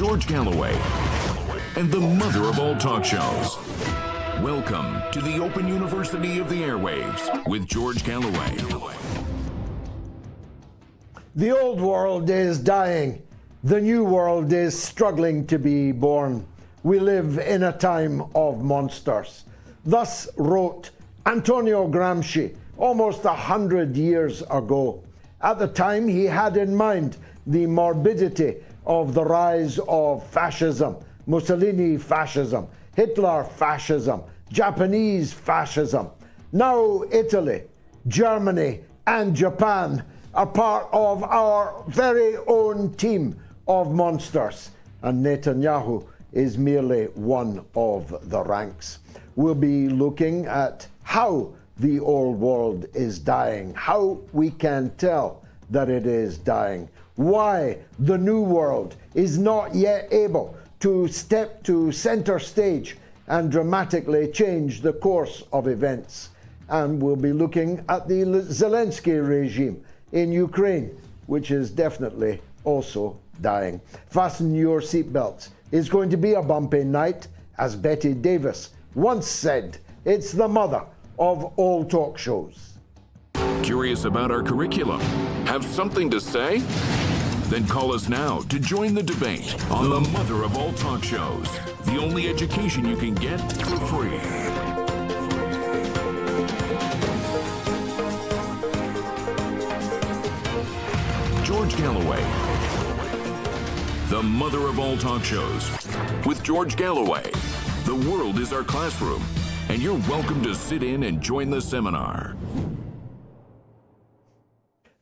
George Galloway, and the mother of all talk shows. Welcome to the Open University of the Airwaves with George Galloway. The old world is dying. The new world is struggling to be born. We live in a time of monsters. Thus wrote Antonio Gramsci almost 100 years ago. At the time, he had in mind the morbidity of the rise of fascism, Mussolini fascism, Hitler fascism, Japanese fascism. Now Italy, Germany, and Japan are part of our very own team of monsters, and Netanyahu is merely one of the ranks. We'll be looking at how the old world is dying, how we can tell that it is dying, why the new world is not yet able to step to center stage and dramatically change the course of events. And we'll be looking at the Zelensky regime in Ukraine, which is definitely also dying. Fasten your seatbelts. It's going to be a bumpy night. As Betty Davis once said, it's the mother of all talk shows. Curious about our curriculum? Have something to say? Then call us now to join the debate on the mother of all talk shows. The only education you can get for free. George Galloway, the mother of all talk shows. With George Galloway, the world is our classroom, and you're welcome to sit in and join the seminar.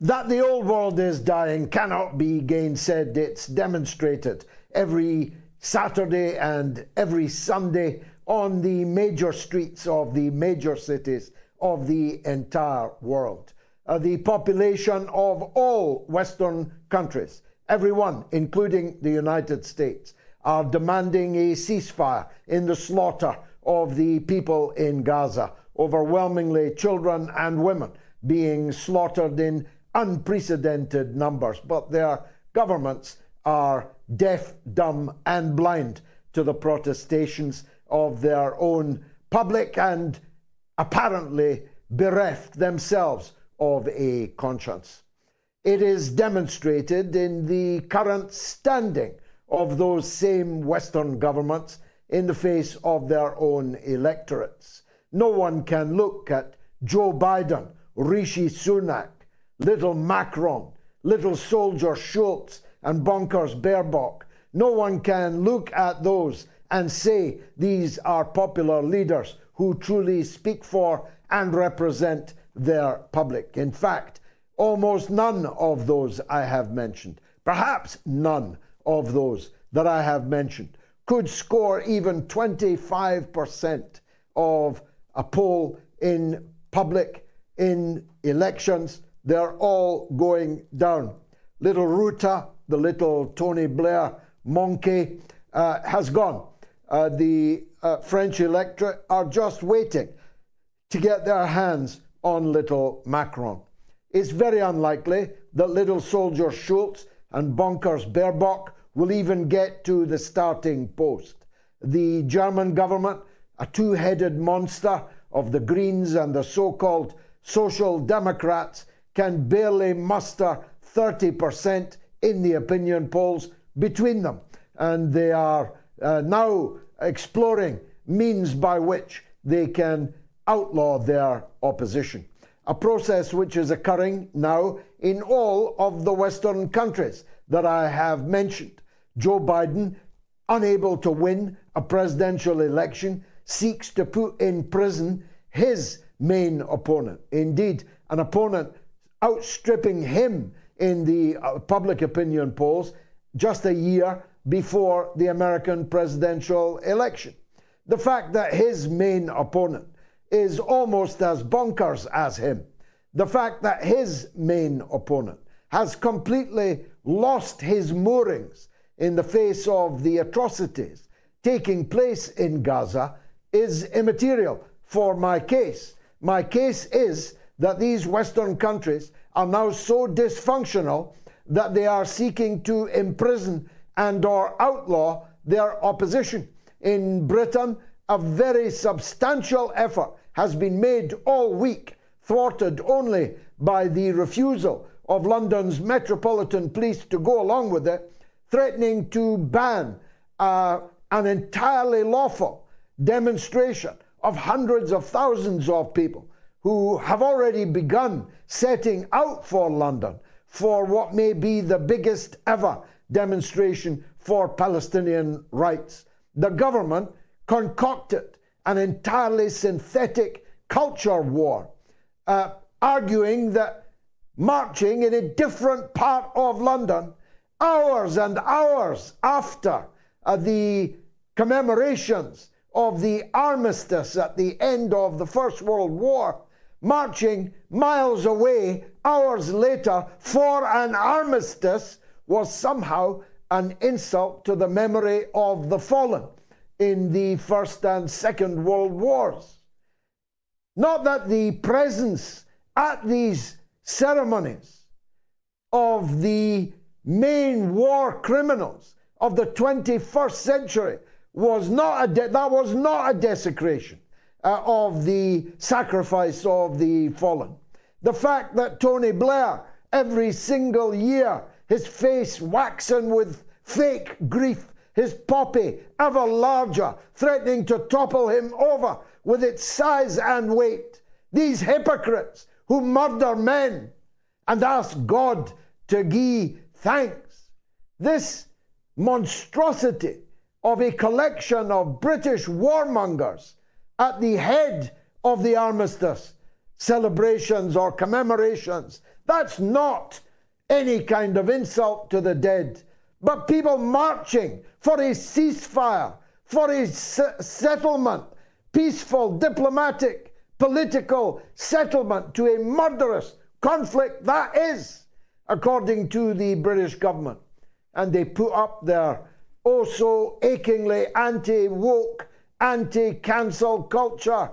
That the old world is dying cannot be gainsaid. It's demonstrated every Saturday and every Sunday on the major streets of the major cities of the entire world. The population of all Western countries, everyone, including the United States, are demanding a ceasefire in the slaughter of the people in Gaza, overwhelmingly children and women being slaughtered in unprecedented numbers. But their governments are deaf, dumb, and blind to the protestations of their own public and apparently bereft themselves of a conscience. It is demonstrated in the current standing of those same Western governments in the face of their own electorates. No one can look at Joe Biden, Rishi Sunak, little Macron, little soldier Schultz, and bonkers Baerbock. No one can look at those and say these are popular leaders who truly speak for and represent their public. In fact, almost none of those I have mentioned, perhaps none of those that I have mentioned, could score even 25% of a poll in public, in elections. They're all going down. Little Ruta, the little Tony Blair monkey, has gone. The French electorate are just waiting to get their hands on little Macron. It's very unlikely that little soldier Schultz and bonkers Baerbock will even get to the starting post. The German government, a two-headed monster of the Greens and the so-called Social Democrats, can barely muster 30% in the opinion polls between them. And they are now exploring means by which they can outlaw their opposition. A process which is occurring now in all of the Western countries that I have mentioned. Joe Biden, unable to win a presidential election, seeks to put in prison his main opponent. Indeed, an opponent outstripping him in the public opinion polls just a year before the American presidential election. The fact that his main opponent is almost as bonkers as him, the fact that his main opponent has completely lost his moorings in the face of the atrocities taking place in Gaza is immaterial for my case. My case is that these Western countries are now so dysfunctional that they are seeking to imprison and/or outlaw their opposition. In Britain, a very substantial effort has been made all week, thwarted only by the refusal of London's Metropolitan Police to go along with it, threatening to ban an entirely lawful demonstration of hundreds of thousands of people who have already begun setting out for London for what may be the biggest ever demonstration for Palestinian rights. The government concocted an entirely synthetic culture war, arguing that marching in a different part of London, hours and hours after the commemorations of the armistice at the end of the First World War, marching miles away hours later for an armistice was somehow an insult to the memory of the fallen in the First and Second World Wars. Not that the presence at these ceremonies of the main war criminals of the 21st century was not a desecration of the sacrifice of the fallen. The fact that Tony Blair, every single year, his face waxen with fake grief, his poppy ever larger, threatening to topple him over with its size and weight. These hypocrites who murder men and ask God to give thanks. This monstrosity of a collection of British warmongers at the head of the armistice celebrations or commemorations, that's not any kind of insult to the dead, but people marching for a ceasefire, for a settlement, peaceful, diplomatic, political settlement to a murderous conflict that is, according to the British government. And they put up their oh so achingly anti-woke, anti-cancel culture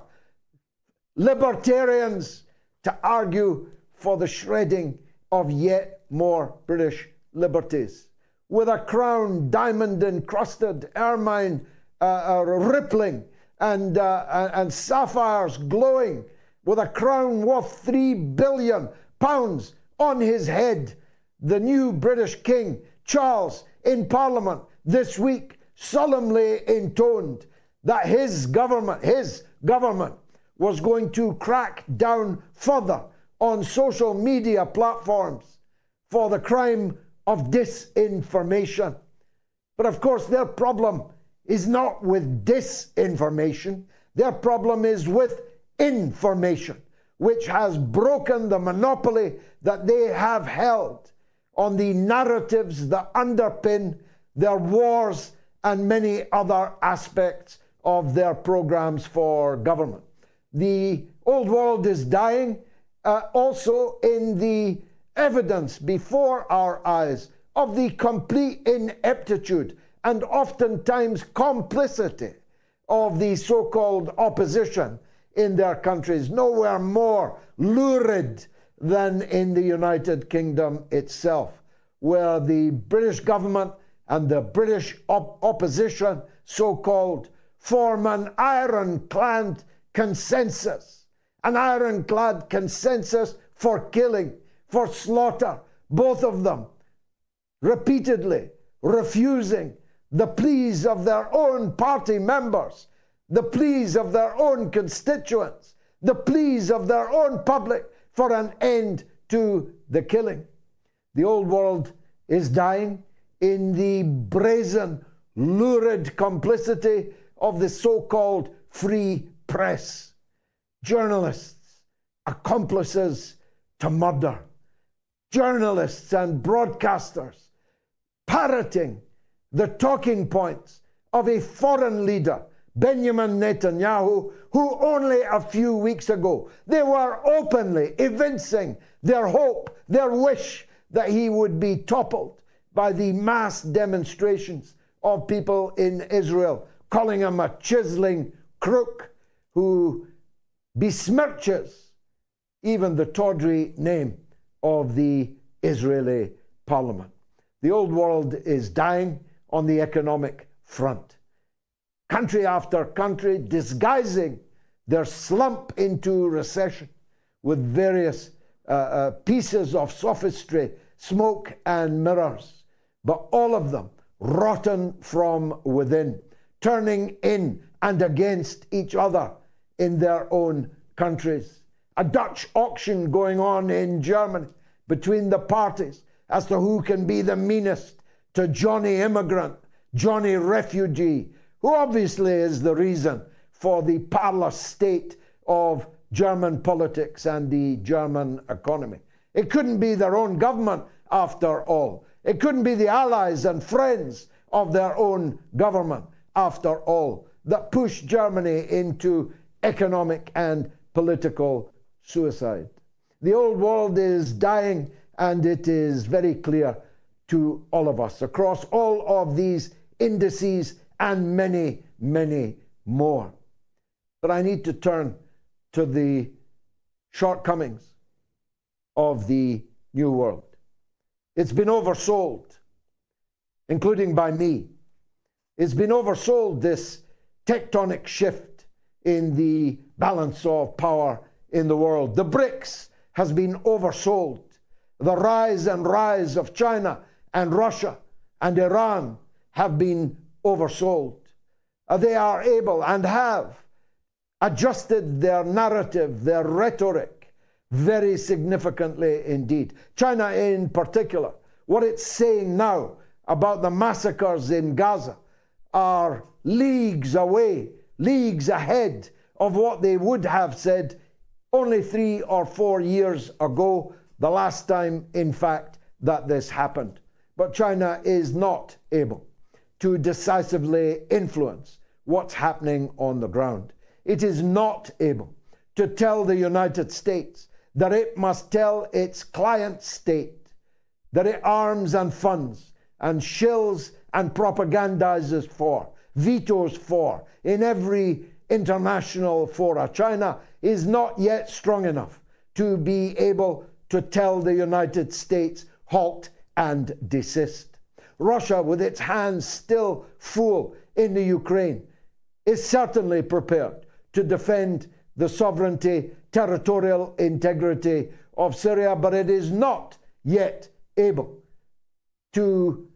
libertarians to argue for the shredding of yet more British liberties. With a crown diamond encrusted, ermine rippling, and sapphires glowing, with a crown worth £3 billion on his head, the new British King Charles in Parliament this week solemnly intoned that his government was going to crack down further on social media platforms for the crime of disinformation. But of course, their problem is not with disinformation. Their problem is with information, which has broken the monopoly that they have held on the narratives that underpin their wars and many other aspects of their programs for government. The old world is dying also in the evidence before our eyes of the complete ineptitude and oftentimes complicity of the so-called opposition in their countries. Nowhere more lurid than in the United Kingdom itself, where the British government and the British opposition, so-called, form an ironclad consensus for killing, for slaughter, both of them repeatedly refusing the pleas of their own party members, the pleas of their own constituents, the pleas of their own public for an end to the killing. The old world is dying in the brazen, lurid complicity of the so-called free press. Journalists, accomplices to murder. Journalists and broadcasters parroting the talking points of a foreign leader, Benjamin Netanyahu, who only a few weeks ago they were openly evincing their hope, their wish that he would be toppled by the mass demonstrations of people in Israel, calling him a chiseling crook who besmirches even the tawdry name of the Israeli parliament. The old world is dying on the economic front. Country after country disguising their slump into recession with various pieces of sophistry, smoke and mirrors, but all of them rotten from within, turning in and against each other in their own countries. A Dutch auction going on in Germany between the parties as to who can be the meanest to Johnny immigrant, Johnny refugee, who obviously is the reason for the parlous state of German politics and the German economy. It couldn't be their own government after all. It couldn't be the allies and friends of their own government after all that pushed Germany into economic and political suicide. The old world is dying, and it is very clear to all of us across all of these indices and many, many more. But I need to turn to the shortcomings of the New World. It's been oversold, including by me. It's been oversold, this tectonic shift in the balance of power in the world. The BRICS has been oversold. The rise of China and Russia and Iran have been oversold. They are able and have adjusted their narrative, their rhetoric, very significantly indeed. China in particular, what it's saying now about the massacres in Gaza are leagues away, leagues ahead of what they would have said only 3 or 4 years ago, the last time, in fact, that this happened. But China is not able to decisively influence what's happening on the ground. It is not able to tell the United States that it must tell its client state that it arms and funds and shills and propagandizes for, vetoes for, in every international fora. China is not yet strong enough to be able to tell the United States, halt and desist. Russia, with its hands still full in the Ukraine, is certainly prepared to defend the sovereignty, territorial integrity of Syria, but it is not yet able to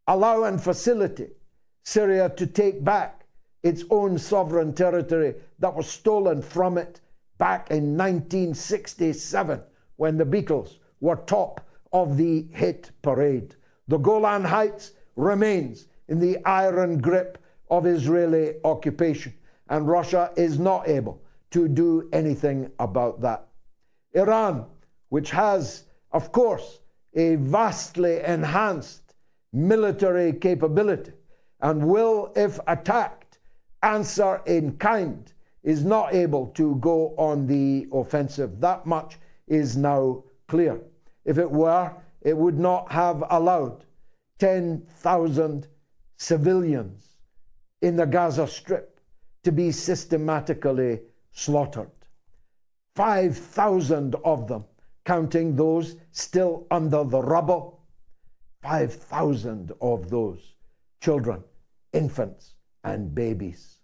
allow and facilitate Syria to take back its own sovereign territory that was stolen from it back in 1967 when the Beatles were top of the hit parade. The Golan Heights remains in the iron grip of Israeli occupation, and Russia is not able to do anything about that. Iran, which has, of course, a vastly enhanced military capability and will, if attacked, answer in kind, is not able to go on the offensive. That much is now clear. If it were, it would not have allowed 10,000 civilians in the Gaza Strip to be systematically slaughtered. 5,000 of them, counting those still under the rubble. 5,000 of those children, infants, and babies.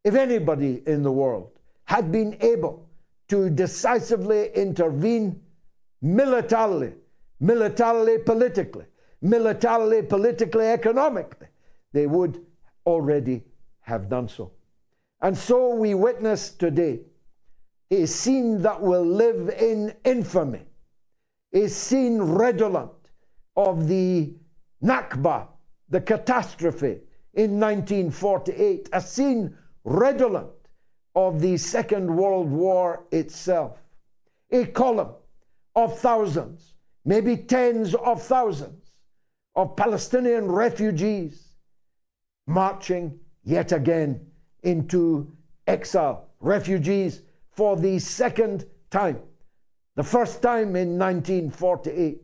If anybody in the world had been able to decisively intervene militarily, politically, economically, they would already have done so. And so we witness today a scene that will live in infamy, a scene redolent of the Nakba, the catastrophe in 1948, a scene redolent of the Second World War itself, a column of thousands, maybe tens of thousands of Palestinian refugees marching yet again into exile, refugees for the second time. The first time in 1948,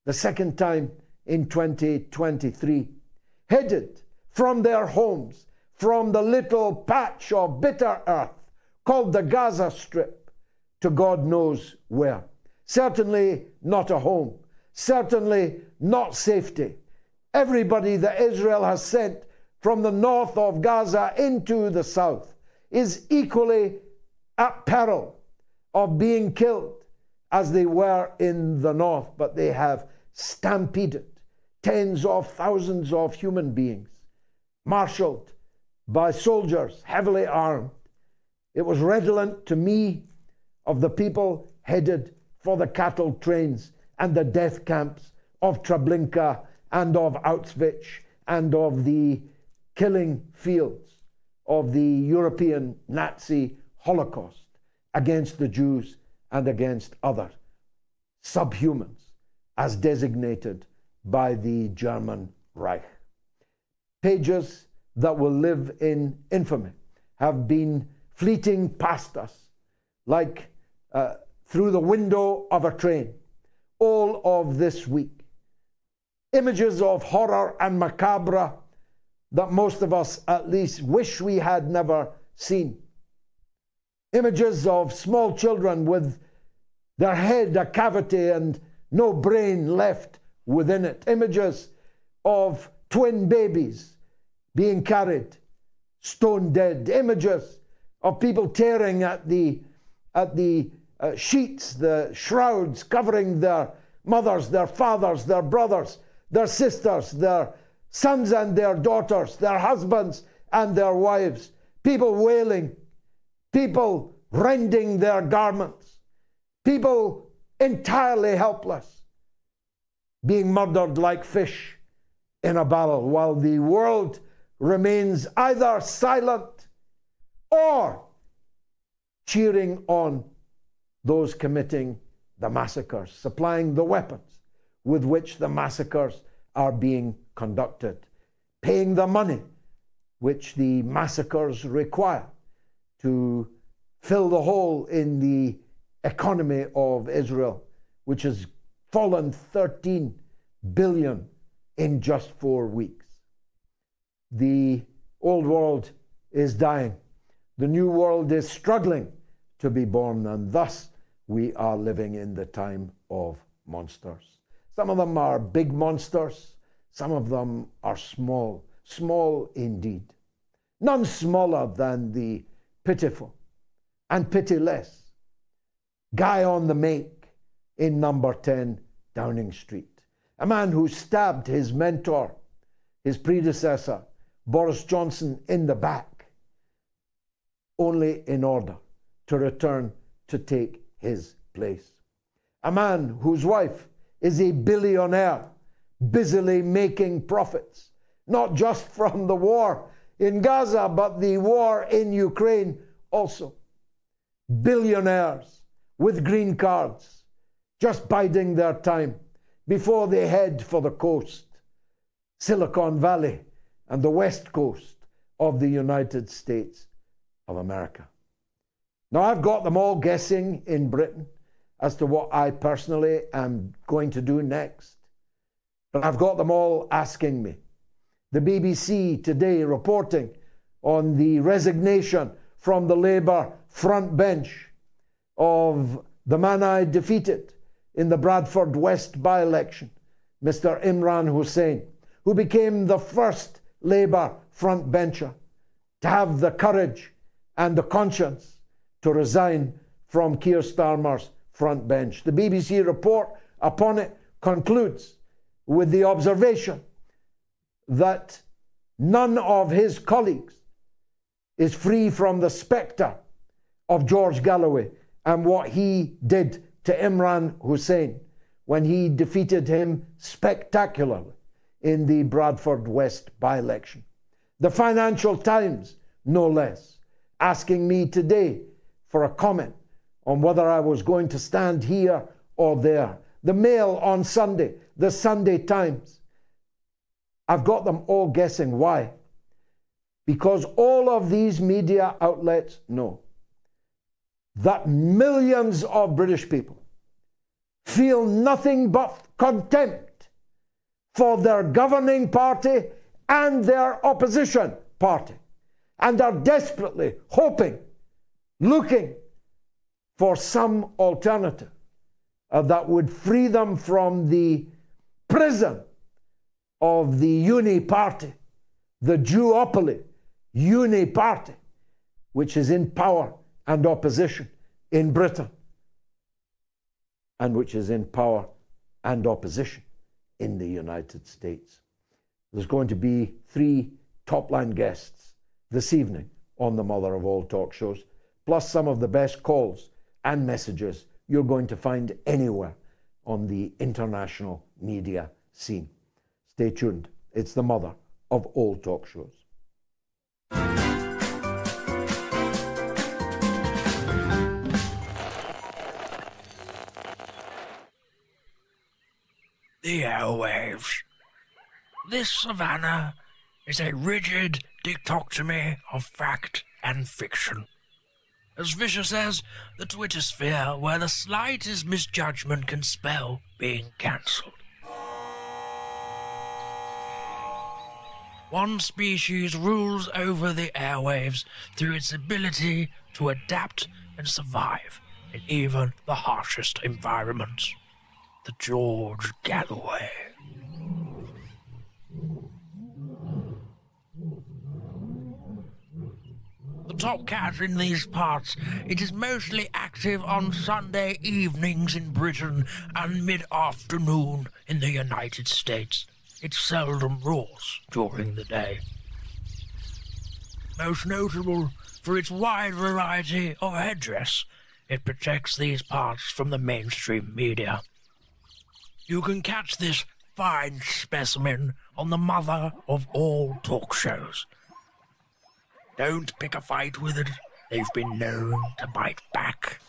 the second time in 2023, headed from their homes, from the little patch of bitter earth called the Gaza Strip, to God knows where. Certainly not a home, certainly not safety, Everybody that Israel has sent from the north of Gaza into the south is equally at peril of being killed as they were in the north, but they have stampeded tens of thousands of human beings, marshaled by soldiers heavily armed. It was redolent to me of the people headed for the cattle trains and the death camps of Treblinka and of Auschwitz and of the killing fields of the European Nazi Holocaust against the Jews and against other subhumans as designated by the German Reich. Pages that will live in infamy have been fleeting past us like through the window of a train all of this week. Images of horror and macabre that most of us at least wish we had never seen. Images of small children with their head a cavity and no brain left within it. Images of twin babies being carried stone dead. Images of people tearing at the sheets, the shrouds covering their mothers, their fathers, their brothers, their sisters, their sons and their daughters, their husbands and their wives. People wailing, people rending their garments, people entirely helpless, being murdered like fish in a barrel, while the world remains either silent or cheering on those committing the massacres, supplying the weapons with which the massacres are being conducted, paying the money which the massacres require to fill the hole in the economy of Israel, which has fallen 13 billion in just 4 weeks. The old world is dying. The new world is struggling to be born, and thus we are living in the time of monsters. Some of them are big monsters. Some of them are small, small indeed. None smaller than the pitiful and pitiless guy on the make in number 10 Downing Street. A man who stabbed his mentor, his predecessor, Boris Johnson, in the back, only in order to return to take his place. A man whose wife is a billionaire, busily making profits, not just from the war in Gaza, but the war in Ukraine also. Billionaires with green cards, just biding their time before they head for the coast, Silicon Valley and the west coast of the United States of America. Now, I've got them all guessing in Britain as to what I personally am going to do next. But I've got them all asking me. The BBC today reporting on the resignation from the Labour front bench of the man I defeated in the Bradford West by-election, Mr. Imran Hussain, who became the first Labour front bencher to have the courage and the conscience to resign from Keir Starmer's front bench. The BBC report upon it concludes with the observation that none of his colleagues is free from the spectre of George Galloway and what he did to Imran Hussain when he defeated him spectacularly in the Bradford West by-election. The Financial Times, no less, asking me today for a comment on whether I was going to stand here or there. The Mail on Sunday, the Sunday Times. I've got them all guessing. Why? Because all of these media outlets know that millions of British people feel nothing but contempt for their governing party and their opposition party, and are desperately hoping, looking for some alternative that would free them from the prison of the Uni Party, the Jewopoly Uni Party, which is in power and opposition in Britain, and which is in power and opposition in the United States. There's going to be 3 top-line guests this evening on the mother of all talk shows, plus some of the best calls and messages you're going to find anywhere on the international media scene. Stay tuned. It's the mother of all talk shows. The airwaves. This savannah is a rigid dichotomy of fact and fiction. As Vischer says, the Twitter sphere where the slightest misjudgment can spell being cancelled. One species rules over the airwaves through its ability to adapt and survive in even the harshest environments. The George Galloway. The top cat in these parts, it is mostly active on Sunday evenings in Britain and mid-afternoon in the United States. It seldom roars during the day. Most notable for its wide variety of headdress, it protects these parts from the mainstream media. You can catch this fine specimen on the mother of all talk shows. Don't pick a fight with it. They've been known to bite back.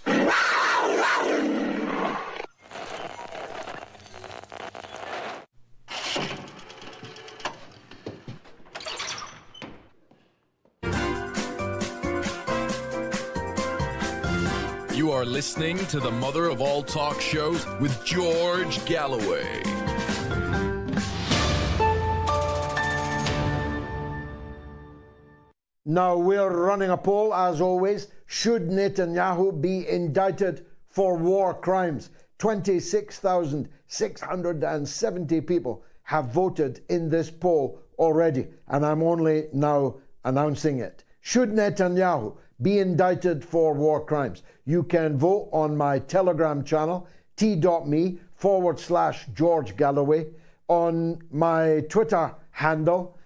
You are listening to the mother of all talk shows with George Galloway. Now we're running a poll, as always. Should Netanyahu be indicted for war crimes? 26,670 people have voted in this poll already, and I'm only now announcing it. Should Netanyahu be indicted for war crimes? You can vote on my Telegram channel, t.me/George Galloway, on my Twitter handle,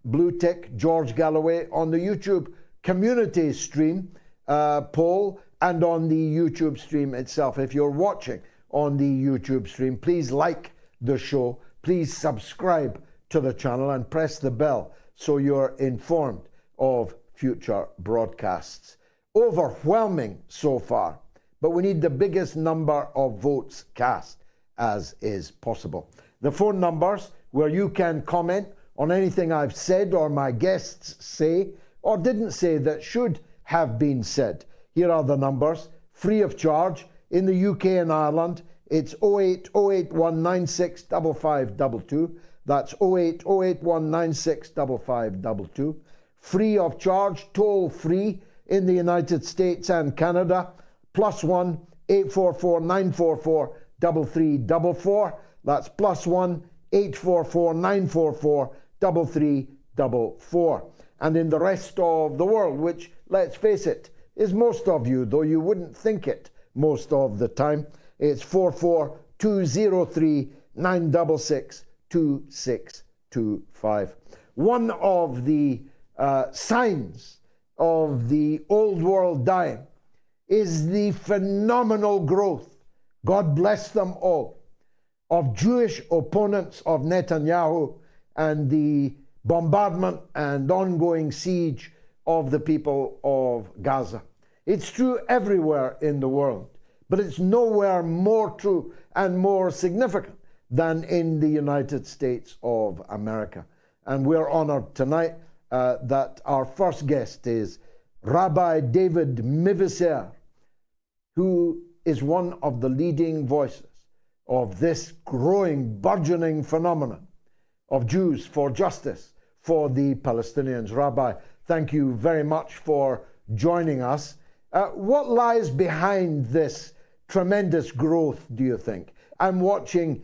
blue tick George Galloway, on the YouTube community stream poll, and on the YouTube stream itself. If you're watching on the YouTube stream, please like the show, please subscribe to the channel and press the bell so you're informed of future broadcasts. Overwhelming so far, but we need the biggest number of votes cast as is possible. The phone numbers where you can comment on anything I've said or my guests say or didn't say that should have been said. Here are the numbers, free of charge. In the UK and Ireland, it's 08081965522. That's 08081965522. Free of charge, toll free in the United States and Canada, +1 844 944 3344. That's +1 844 944 3344. And in the rest of the world, which, let's face it, is most of you, though you wouldn't think it most of the time, it's 44203 966 2625. One of the signs of the old world dying is the phenomenal growth, God bless them all, of Jewish opponents of Netanyahu and the bombardment and ongoing siege of the people of Gaza. It's true everywhere in the world, but it's nowhere more true and more significant than in the United States of America. And we're honored tonight that our first guest is Rabbi David Mivasair, who is one of the leading voices of this growing, burgeoning phenomenon of Jews for justice for the Palestinians. Rabbi, thank you very much for joining us. What lies behind this tremendous growth, do you think? I'm watching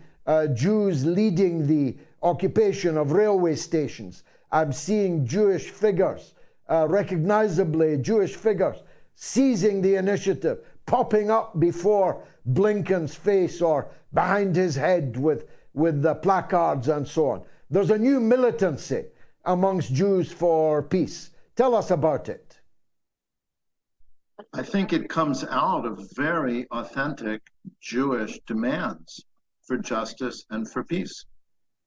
Jews leading the occupation of railway stations. I'm seeing Jewish figures, recognizably Jewish figures, seizing the initiative, popping up before Blinken's face or behind his head with the placards and so on. There's a new militancy amongst Jews for peace. Tell us about it. I think it comes out of very authentic Jewish demands for justice and for peace,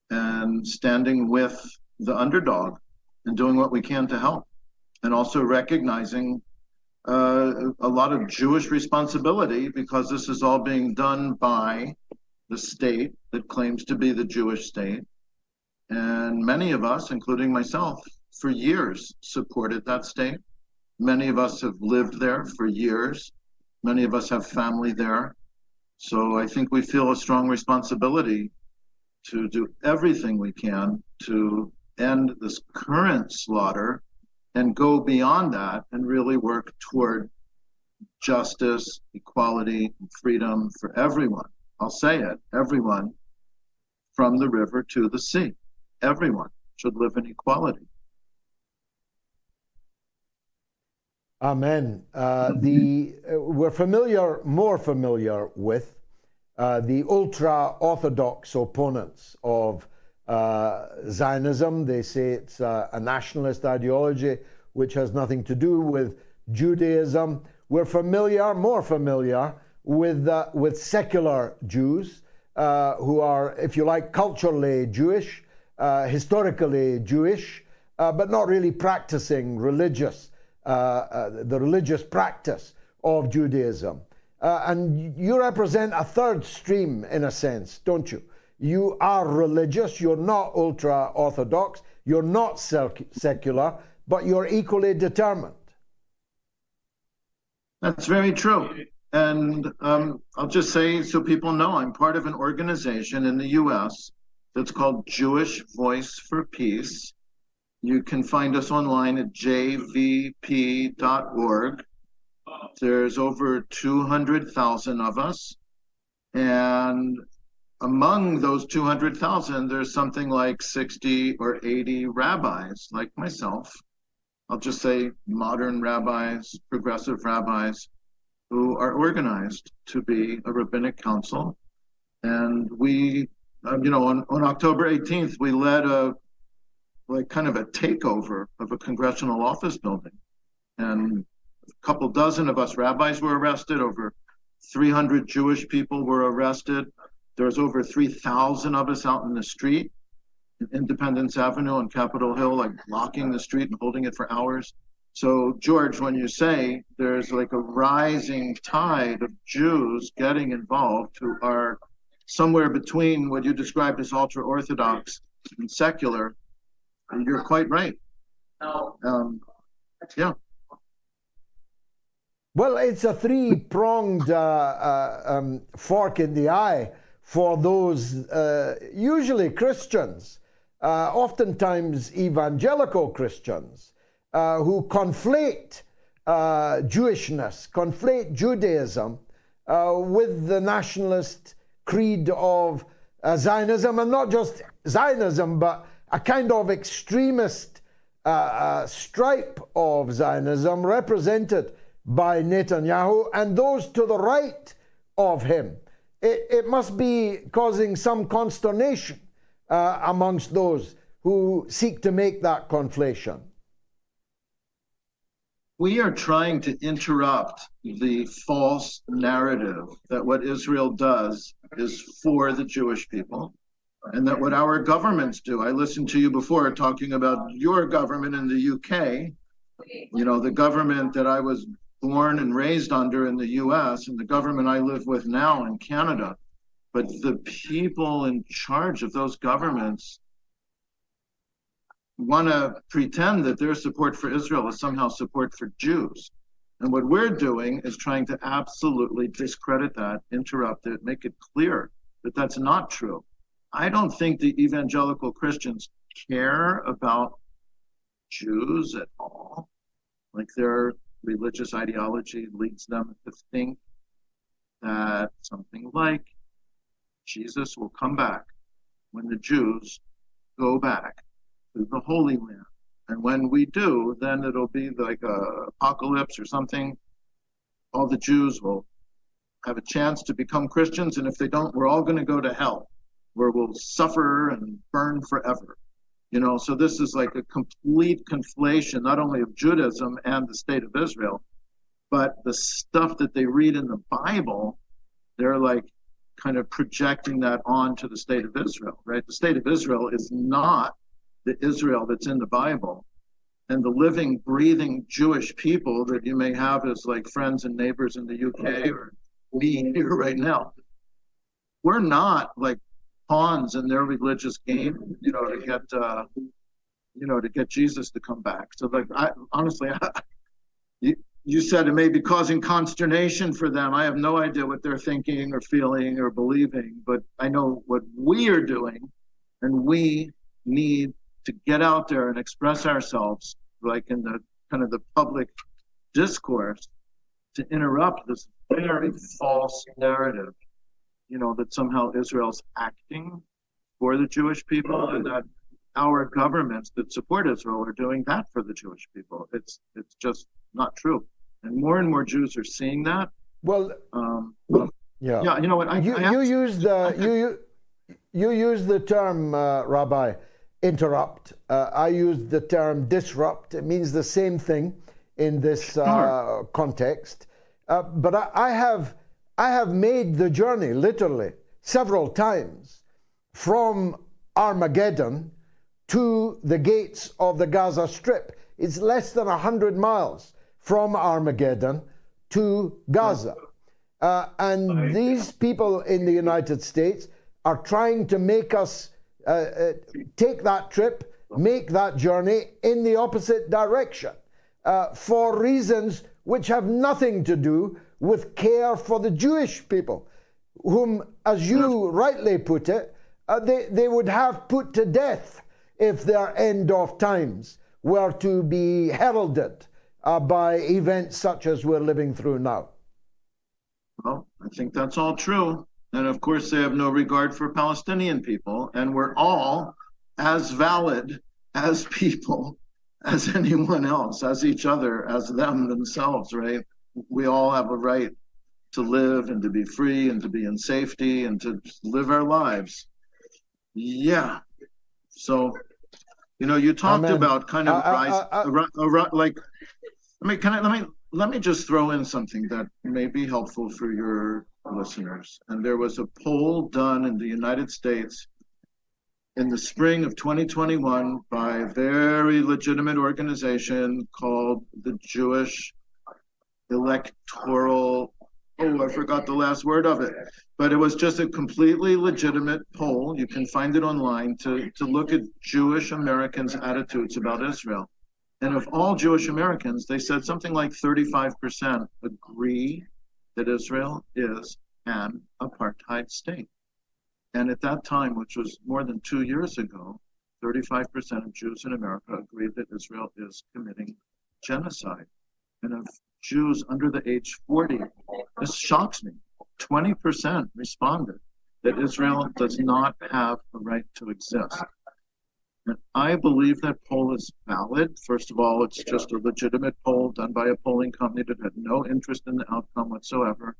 and standing with the underdog and doing what we can to help, and also recognizing a lot of Jewish responsibility, because this is all being done by the state that claims to be the Jewish state. And many of us, including myself, for years supported that state. Many of us have lived there for years. Many of us have family there. So I think we feel a strong responsibility to do everything we can to end this current slaughter and go beyond that and really work toward justice, equality, and freedom for everyone. I'll say it, everyone, from the river to the sea. Everyone should live in equality. Amen. We're more familiar with the ultra-Orthodox opponents of Zionism. They say it's a nationalist ideology which has nothing to do with Judaism. We're more familiar with secular Jews who are, if you like, culturally Jewish, historically Jewish, but not really practicing the religious practice of Judaism. And you represent a third stream, in a sense, don't you? You are religious, you're not ultra-Orthodox, you're not secular, but you're equally determined. That's very true. And I'll just say, so people know, I'm part of an organization in the US that's called Jewish Voice for Peace. You can find us online at jvp.org. There's over 200,000 of us. And among those 200,000, there's something like 60 or 80 rabbis like myself. I'll just say modern rabbis, progressive rabbis, who are organized to be a rabbinic council. And we, on October 18th, we led kind of a takeover of a congressional office building. And a couple dozen of us rabbis were arrested, over 300 Jewish people were arrested. There's over 3,000 of us out in the street, in Independence Avenue on Capitol Hill, like blocking the street and holding it for hours. So, George, when you say there's like a rising tide of Jews getting involved who are somewhere between what you described as ultra-Orthodox and secular, you're quite right. Yeah. Well, it's a three-pronged fork in the eye for those usually Christians, oftentimes evangelical Christians, who conflate Jewishness, conflate Judaism with the nationalist creed of Zionism, and not just Zionism, but a kind of extremist stripe of Zionism represented by Netanyahu and those to the right of him. It must be causing some consternation amongst those who seek to make that conflation. We are trying to interrupt the false narrative that what Israel does is for the Jewish people, and that what our governments do. I listened to you before talking about your government in the UK, the government that I was born and raised under in the US, and the government I live with now in Canada. But the people in charge of those governments want to pretend that their support for Israel is somehow support for Jews. And what we're doing is trying to absolutely discredit that, interrupt it, make it clear that that's not true. I don't think the evangelical Christians care about Jews at all. Like, their religious ideology leads them to think that something like Jesus will come back when the Jews go back to the Holy Land. And when we do, then it'll be like a apocalypse or something. All the Jews will have a chance to become Christians, and if they don't, we're all going to go to hell, where we'll suffer and burn forever. So this is like a complete conflation, not only of Judaism and the state of Israel, but the stuff that they read in the Bible, they're like kind of projecting that onto the state of Israel, right? The state of Israel is not the Israel that's in the Bible. And the living, breathing Jewish people that you may have as like friends and neighbors in the UK or me here right now, we're not like pawns in their religious game, to get Jesus to come back. So like, you said it may be causing consternation for them. I have no idea what they're thinking or feeling or believing, but I know what we are doing, and we need to get out there and express ourselves, like in the kind of the public discourse, to interrupt this very false narrative, that somehow Israel's acting for the Jewish people, and that our governments that support Israel are doing that for the Jewish people. It's just not true. And more Jews are seeing that. Well, yeah. You know what? You use the term, Rabbi, interrupt. I use the term disrupt. It means the same thing in this context. But I have made the journey literally several times from Armageddon to the gates of the Gaza Strip. It's less than 100 miles from Armageddon to Gaza. And these people in the United States are trying to make us take that trip, make that journey in the opposite direction for reasons which have nothing to do with care for the Jewish people, whom, as you rightly put it, they would have put to death if their end of times were to be heralded by events such as we're living through now. Well, I think that's all true. And of course, they have no regard for Palestinian people. And we're all as valid as people as anyone else, as each other, as them themselves, right? We all have a right to live and to be free and to be in safety and to live our lives. Yeah. So, you talked about kind of let me just throw in something that may be helpful for your listeners. And there was a poll done in the United States in the spring of 2021 by a very legitimate organization called the Jewish Electoral, I forgot the last word of it, but it was just a completely legitimate poll. You can find it online to look at Jewish Americans' attitudes about Israel. And of all Jewish Americans, they said something like 35% agree that Israel is an apartheid state. And at that time, which was more than 2 years ago, 35% of Jews in America agreed that Israel is committing genocide. And of Jews under the age 40, this shocks me, 20% responded that Israel does not have a right to exist. And I believe that poll is valid. First of all, it's just a legitimate poll done by a polling company that had no interest in the outcome whatsoever.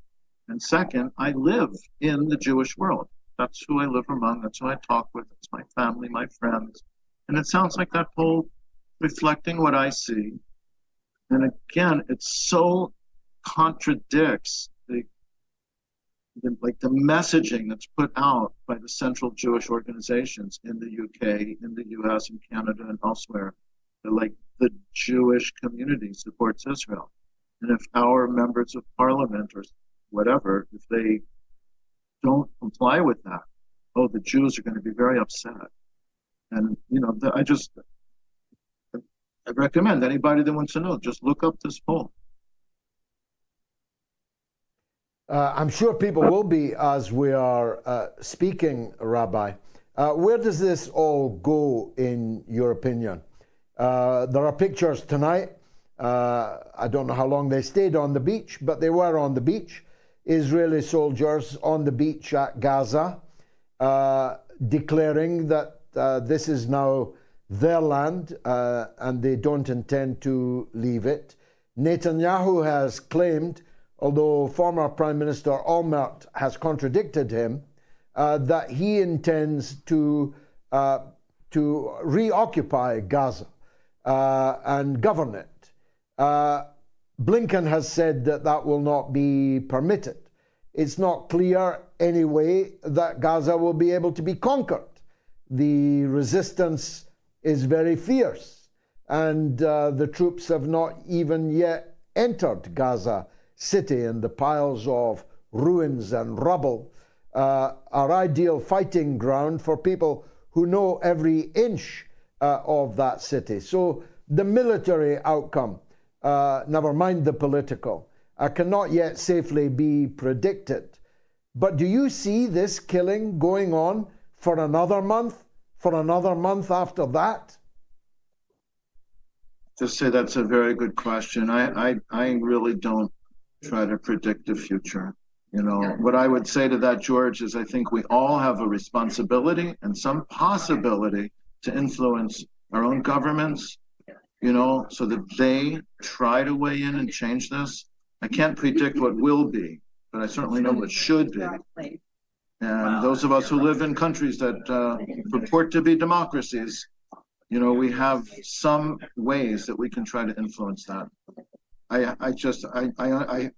And second, I live in the Jewish world. That's who I live among. That's who I talk with. It's my family, my friends. And it sounds like that poll reflecting what I see. And again, it so contradicts the messaging that's put out by the central Jewish organizations in the UK, in the US, and Canada, and elsewhere. They're the Jewish community supports Israel. And if our members of parliament or whatever, if they don't comply with that, the Jews are going to be very upset. And, I recommend anybody that wants to know, just look up this poll. I'm sure people will be as we are speaking, Rabbi. Where does this all go, in your opinion? There are pictures tonight. I don't know how long they stayed on the beach, but they were on the beach. Israeli soldiers on the beach at Gaza, declaring that This is now their land, and they don't intend to leave it. Netanyahu has claimed, although former Prime Minister Olmert has contradicted him, that he intends to reoccupy Gaza and govern it. Blinken has said that that will not be permitted. It's not clear anyway that Gaza will be able to be conquered. The resistance is very fierce, and the troops have not even yet entered Gaza City, and the piles of ruins and rubble are ideal fighting ground for people who know every inch of that city. So the military outcome, never mind the political, cannot yet safely be predicted. But do you see this killing going on for another month after that? To say that's a very good question. I really don't try to predict the future. You know, what I would say to that, George, is I think we all have a responsibility and some possibility to influence our own governments, you know, so that they try to weigh in and change this. I can't predict what will be, but I certainly know what should be. And those of us who live in countries that purport to be democracies, you know, we have some ways that we can try to influence that. I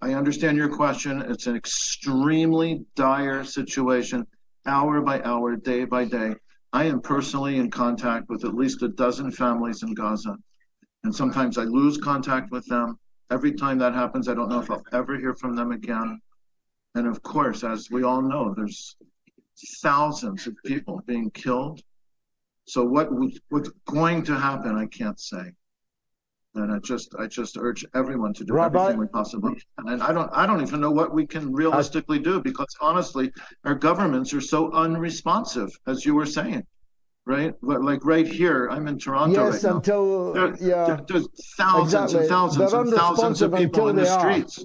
understand your question. It's an extremely dire situation, hour by hour, day by day. I am personally in contact with at least a dozen families in Gaza, and sometimes I lose contact with them. Every time that happens, I don't know if I'll ever hear from them again. And of course, as we all know, there's thousands of people being killed. So what's going to happen, I can't say. And I just urge everyone to do Rabbi, everything we possibly can. And I don't even know what we can realistically do, because honestly, our governments are so unresponsive, as you were saying, right? Like right here, I'm in Toronto right now. There's thousands and thousands and thousands of people in the streets.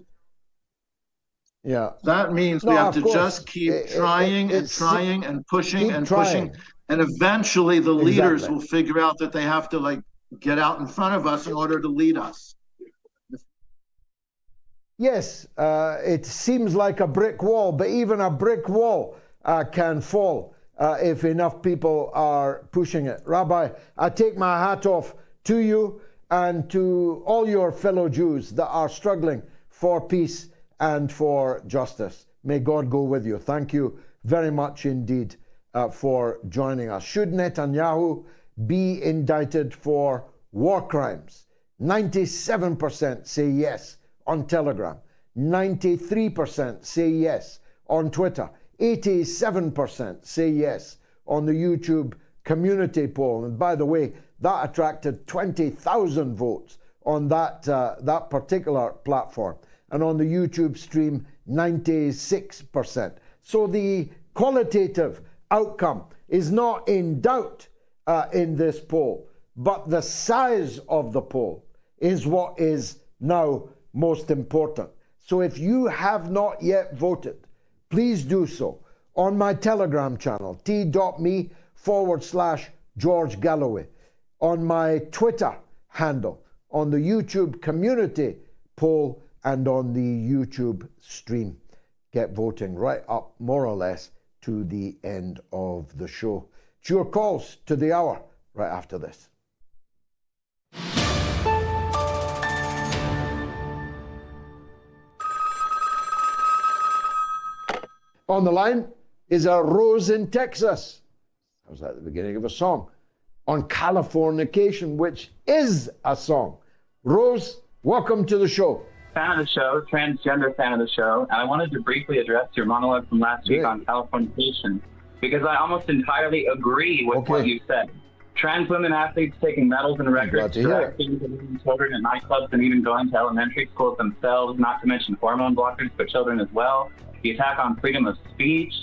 Yeah. That means we have to just keep trying and trying and pushing and pushing. And eventually the leaders will figure out that they have to like get out in front of us in order to lead us. Yes, it seems like a brick wall, but even a brick wall can fall if enough people are pushing it. Rabbi, I take my hat off to you and to all your fellow Jews that are struggling for peace and for justice. May God go with you. Thank you very much indeed for joining us. Should Netanyahu be indicted for war crimes? 97% say yes on Telegram. 93% say yes on Twitter. 87% say yes on the YouTube community poll. And by the way, that attracted 20,000 votes on that particular platform. And on the YouTube stream, 96%. So the qualitative outcome is not in doubt in this poll, but the size of the poll is what is now most important. So if you have not yet voted, please do so on my Telegram channel, t.me/George Galloway, on my Twitter handle, on the YouTube community poll, and on the YouTube stream. Get voting right up, more or less, to the end of the show. It's your calls to the hour right after this. On the line is a Rose in Texas. How's that at the beginning of a song? On Californication, which is a song. Rose, welcome to the show. Fan of the show, transgender fan of the show, and I wanted to briefly address your monologue from last week on Californication, because I almost entirely agree with what you said. Trans women athletes taking medals and records, directing children at nightclubs, and even going to elementary schools themselves, not to mention hormone blockers for children as well. The attack on freedom of speech,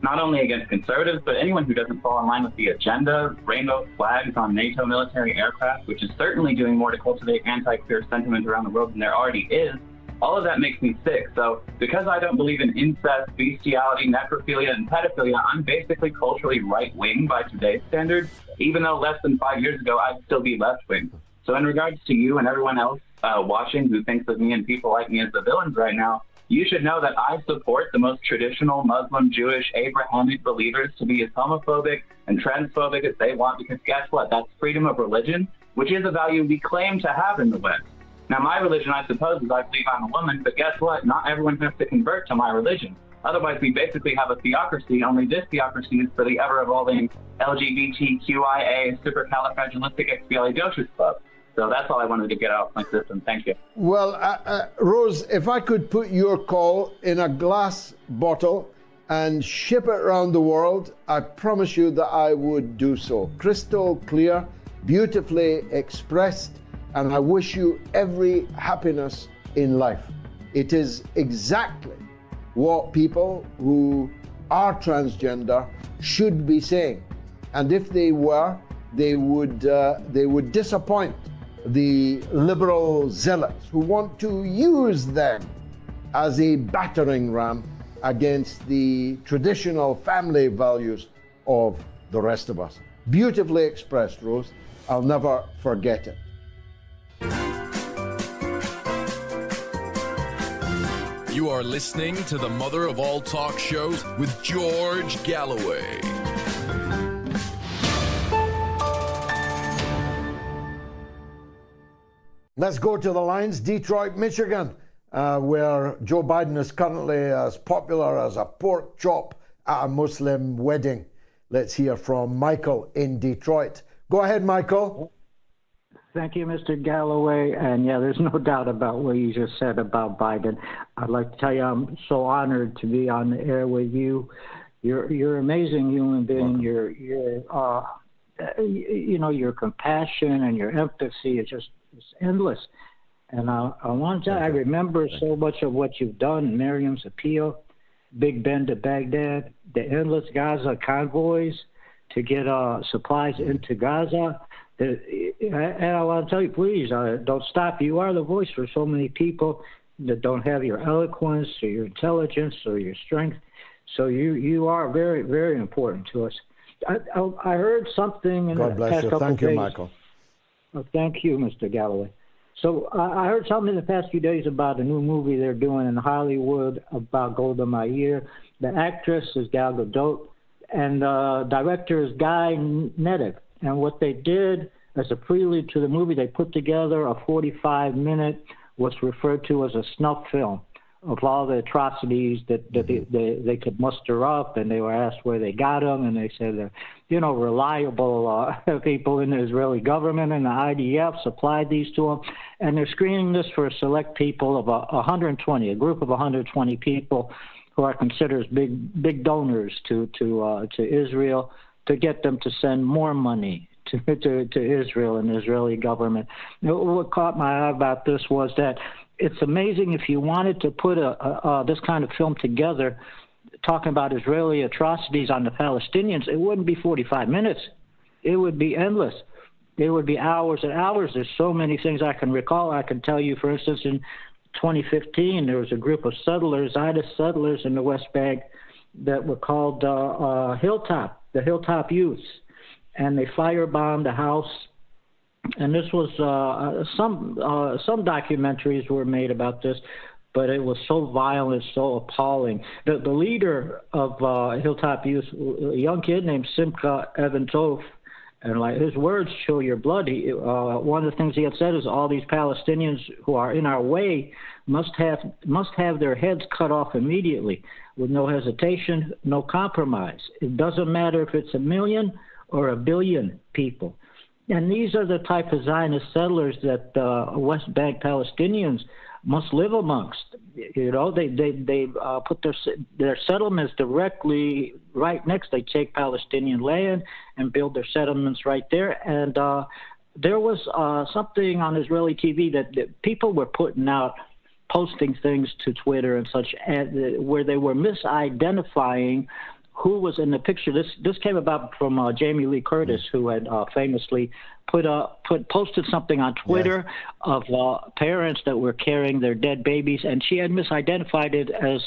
not only against conservatives, but anyone who doesn't fall in line with the agenda, rainbow flags on NATO military aircraft, which is certainly doing more to cultivate anti-queer sentiment around the world than there already is. All of that makes me sick. So because I don't believe in incest, bestiality, necrophilia, and pedophilia, I'm basically culturally right-wing by today's standards, even though less than 5 years ago, I'd still be left-wing. So in regards to you and everyone else watching who thinks of me and people like me as the villains right now, you should know that I support the most traditional Muslim, Jewish, Abrahamic believers to be as homophobic and transphobic as they want, because guess what? That's freedom of religion, which is a value we claim to have in the West. Now, my religion, I suppose, is I believe I'm a woman, but guess what? Not everyone has to convert to my religion. Otherwise, we basically have a theocracy, only this theocracy is for the ever-evolving LGBTQIA supercalifragilisticexpialidocious club. So that's all I wanted to get out of my system. Thank you. Well, Rose, if I could put your call in a glass bottle and ship it around the world, I promise you that I would do so. Crystal clear, beautifully expressed, and I wish you every happiness in life. It is exactly what people who are transgender should be saying. And if they were, they would disappoint the liberal zealots who want to use them as a battering ram against the traditional family values of the rest of us. Beautifully expressed, Rose. I'll never forget it. You are listening to the mother of all talk shows with George Galloway. Let's go to the lines. Detroit, Michigan, where Joe Biden is currently as popular as a pork chop at a Muslim wedding. Let's hear from Michael in Detroit. Go ahead, Michael. Thank you, Mr. Galloway. And yeah, there's no doubt about what you just said about Biden. I'd like to tell you I'm so honored to be on the air with you. You're an amazing human being. Your compassion and your empathy is just it's endless. And I remember so much of what you've done, Miriam's Appeal, Big Ben to Baghdad, the endless Gaza convoys to get supplies into Gaza. And I want to tell you, please, don't stop. You are the voice for so many people that don't have your eloquence or your intelligence or your strength. So you are very, very important to us. I heard something in God the bless past you. couple Thank of days. you, Michael. Oh, thank you, Mr. Galloway. So I heard something in the past few days about a new movie they're doing in Hollywood about Golda Meir. The actress is Gal Gadot, and the director is Guy Nettick. And what they did as a prelude to the movie, they put together a 45-minute, what's referred to as a snuff film of all the atrocities that they could muster up, and they were asked where they got them, and they said they're, reliable people in the Israeli government and the IDF supplied these to them, and they're screening this for select people of 120, a group of 120 people who are considered big donors to Israel, to get them to send more money to Israel and the Israeli government. What caught my eye about this was that it's amazing if you wanted to put this kind of film together, talking about Israeli atrocities on the Palestinians, it wouldn't be 45 minutes. It would be endless. It would be hours and hours. There's so many things I can recall. I can tell you, for instance, in 2015, there was a group of settlers, Zionist settlers in the West Bank that were called the Hilltop Youths, and they firebombed a house. And this was some documentaries were made about this, but it was so violent, so appalling. The leader of Hilltop Youth, a young kid named Simcha Evan Tov, and like his words show your blood. One of the things he had said is all these Palestinians who are in our way must have their heads cut off immediately, with no hesitation, no compromise. It doesn't matter if it's 1 million or 1 billion people. And these are the type of Zionist settlers that West Bank Palestinians must live amongst. They put their settlements directly right next. They take Palestinian land and build their settlements right there. And there was something on Israeli TV that people were putting out, posting things to Twitter and such, where they were misidentifying who was in the picture. This came about from Jamie Lee Curtis, who had famously posted something on Twitter of parents that were carrying their dead babies, and she had misidentified it as,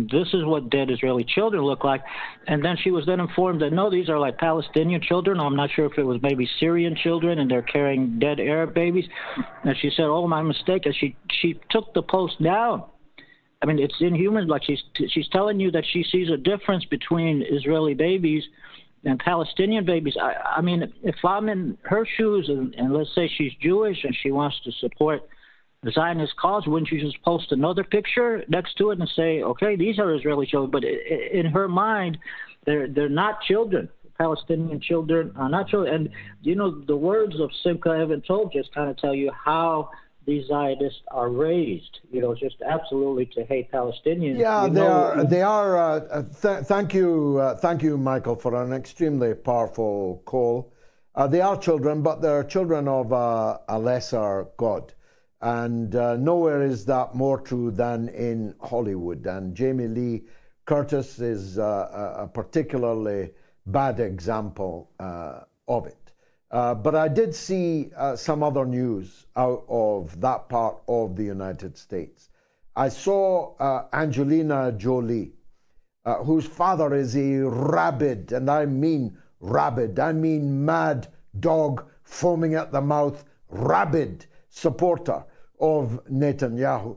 this is what dead Israeli children look like. And then she was then informed that, no, these are like Palestinian children. I'm not sure if it was maybe Syrian children, and they're carrying dead Arab babies. And she said, oh, my mistake. And she took the post down. I mean, it's inhuman. Like she's telling you that she sees a difference between Israeli babies and Palestinian babies. I mean, if I'm in her shoes and let's say she's Jewish and she wants to support the Zionist cause, wouldn't you just post another picture next to it and say, okay, these are Israeli children? But in her mind, they're not children. Palestinian children are not children. And, you know, the words of Simcha Evan Tov just kind of tell you how these Zionists are raised, you know, just absolutely to hate Palestinians. Yeah, they are. Thank you, Michael, for an extremely powerful call. They are children, but they're children of a lesser God. And nowhere is that more true than in Hollywood. And Jamie Lee Curtis is a particularly bad example of it. But I did see some other news out of that part of the United States. I saw Angelina Jolie, whose father is a rabid, and I mean rabid, I mean mad dog, foaming at the mouth, rabid supporter of Netanyahu.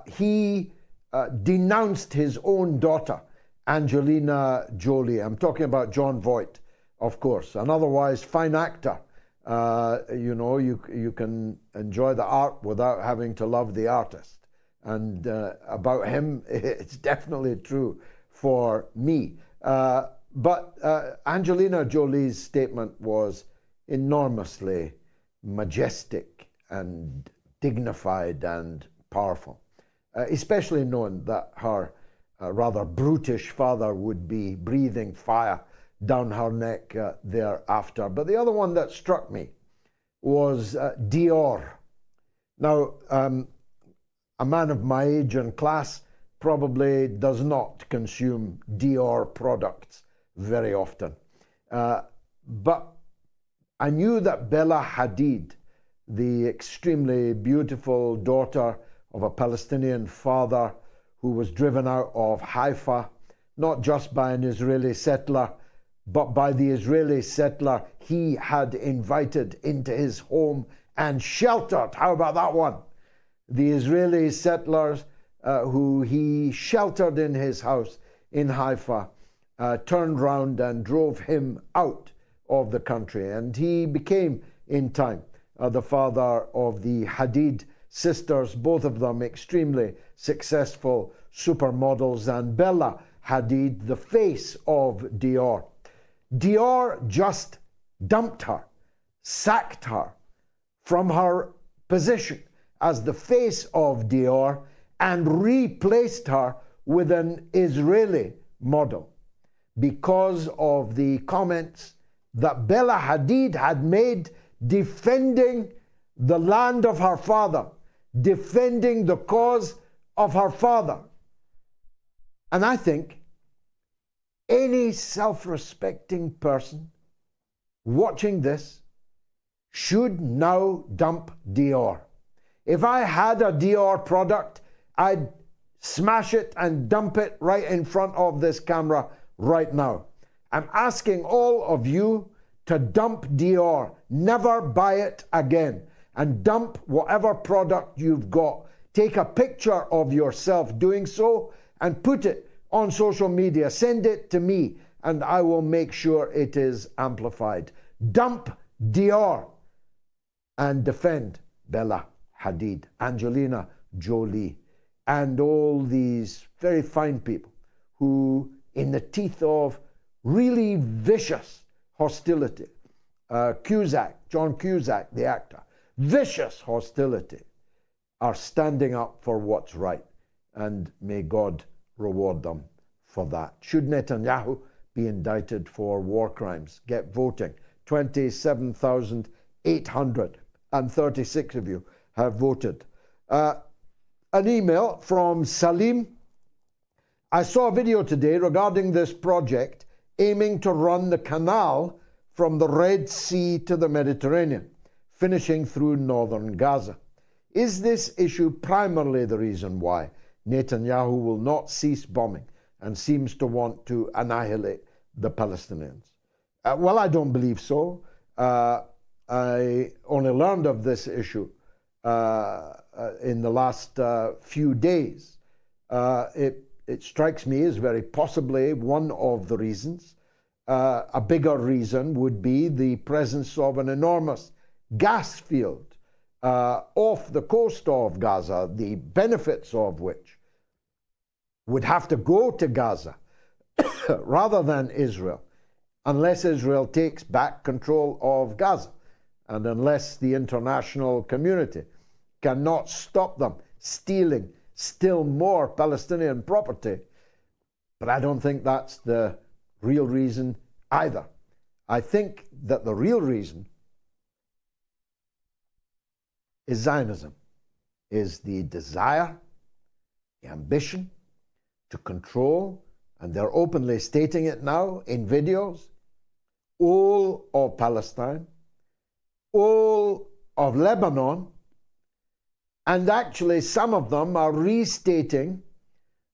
He denounced his own daughter, Angelina Jolie. I'm talking about Jon Voight, of course, an otherwise fine actor. You know, you can enjoy the art without having to love the artist. And about him, it's definitely true for me. But Angelina Jolie's statement was enormously majestic and dignified and powerful, especially knowing that her rather brutish father would be breathing fire down her neck thereafter. But the other one that struck me was Dior. Now, a man of my age and class probably does not consume Dior products very often. But I knew that Bella Hadid, the extremely beautiful daughter of a Palestinian father who was driven out of Haifa, not just by an Israeli settler, but by the Israeli settler he had invited into his home and sheltered. How about that one? The Israeli settlers who he sheltered in his house in Haifa turned round and drove him out of the country. And he became, in time, the father of the Hadid sisters, both of them extremely successful supermodels, and Bella Hadid, the face of Dior. Dior just dumped her, sacked her from her position as the face of Dior and replaced her with an Israeli model because of the comments that Bella Hadid had made defending the land of her father, defending the cause of her father. And I think any self-respecting person watching this should now dump Dior. If I had a Dior product, I'd smash it and dump it right in front of this camera right now. I'm asking all of you to dump Dior. Never buy it again. And dump whatever product you've got. Take a picture of yourself doing so and put it on social media. Send it to me and I will make sure it is amplified. Dump Dior and defend Bella Hadid, Angelina Jolie, and all these very fine people who, in the teeth of really vicious hostility, John Cusack, the actor, vicious hostility, are standing up for what's right, and may God reward them for that. Should Netanyahu be indicted for war crimes? Get voting. 27,836 of you have voted. An email from Salim. I saw a video today regarding this project aiming to run the canal from the Red Sea to the Mediterranean, finishing through northern Gaza. Is this issue primarily the reason why Netanyahu will not cease bombing and seems to want to annihilate the Palestinians? Well, I don't believe so. I only learned of this issue in the last few days. It strikes me as very possibly one of the reasons. A bigger reason would be the presence of an enormous gas field off the coast of Gaza, the benefits of which would have to go to Gaza rather than Israel, unless Israel takes back control of Gaza and unless the international community cannot stop them stealing still more Palestinian property. But I don't think that's the real reason either. I think that the real reason is Zionism, is the desire, the ambition to control, and they're openly stating it now in videos, all of Palestine, all of Lebanon, and actually some of them are restating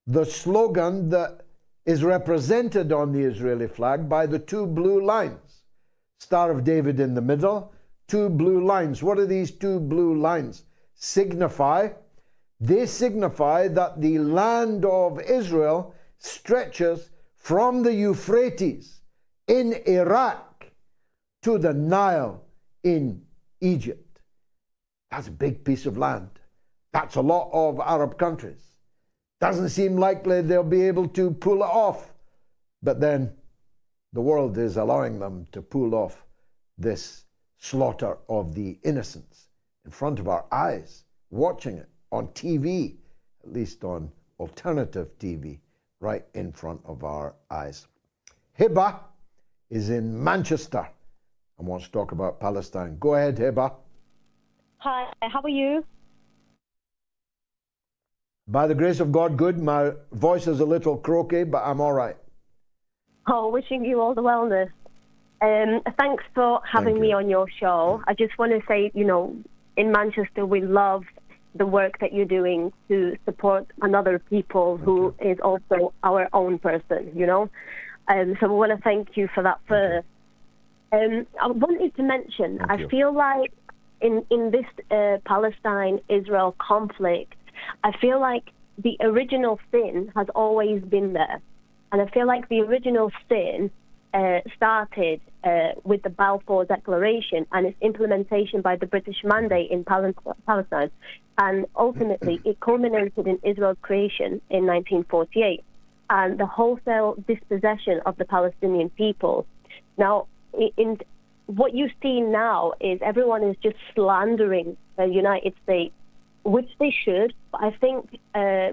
the slogan that is represented on the Israeli flag by the two blue lines. Star of David in the middle, two blue lines. What do these two blue lines signify? They signify that the land of Israel stretches from the Euphrates in Iraq to the Nile in Egypt. That's a big piece of land. That's a lot of Arab countries. Doesn't seem likely they'll be able to pull it off. But then the world is allowing them to pull off this slaughter of the innocents in front of our eyes, watching it on TV, at least on alternative TV, right in front of our eyes. Hiba is in Manchester and wants to talk about Palestine. Go ahead, Hiba. Hi, how are you? By the grace of God, good. My voice is a little croaky, but I'm all right. Oh, wishing you all the wellness. Thanks for having me on your show. I just want to say, you know, in Manchester, we love the work that you're doing to support another people who is also our own person, you know. So we want to thank you for that first. I wanted to mention, I feel like in this Palestine-Israel conflict, I feel like the original sin has always been there. And I feel like the original sin started with the Balfour Declaration and its implementation by the British Mandate in Palestine. And ultimately, it culminated in Israel's creation in 1948 and the wholesale dispossession of the Palestinian people. Now, in what you see now is everyone is just slandering the United States, which they should. But I think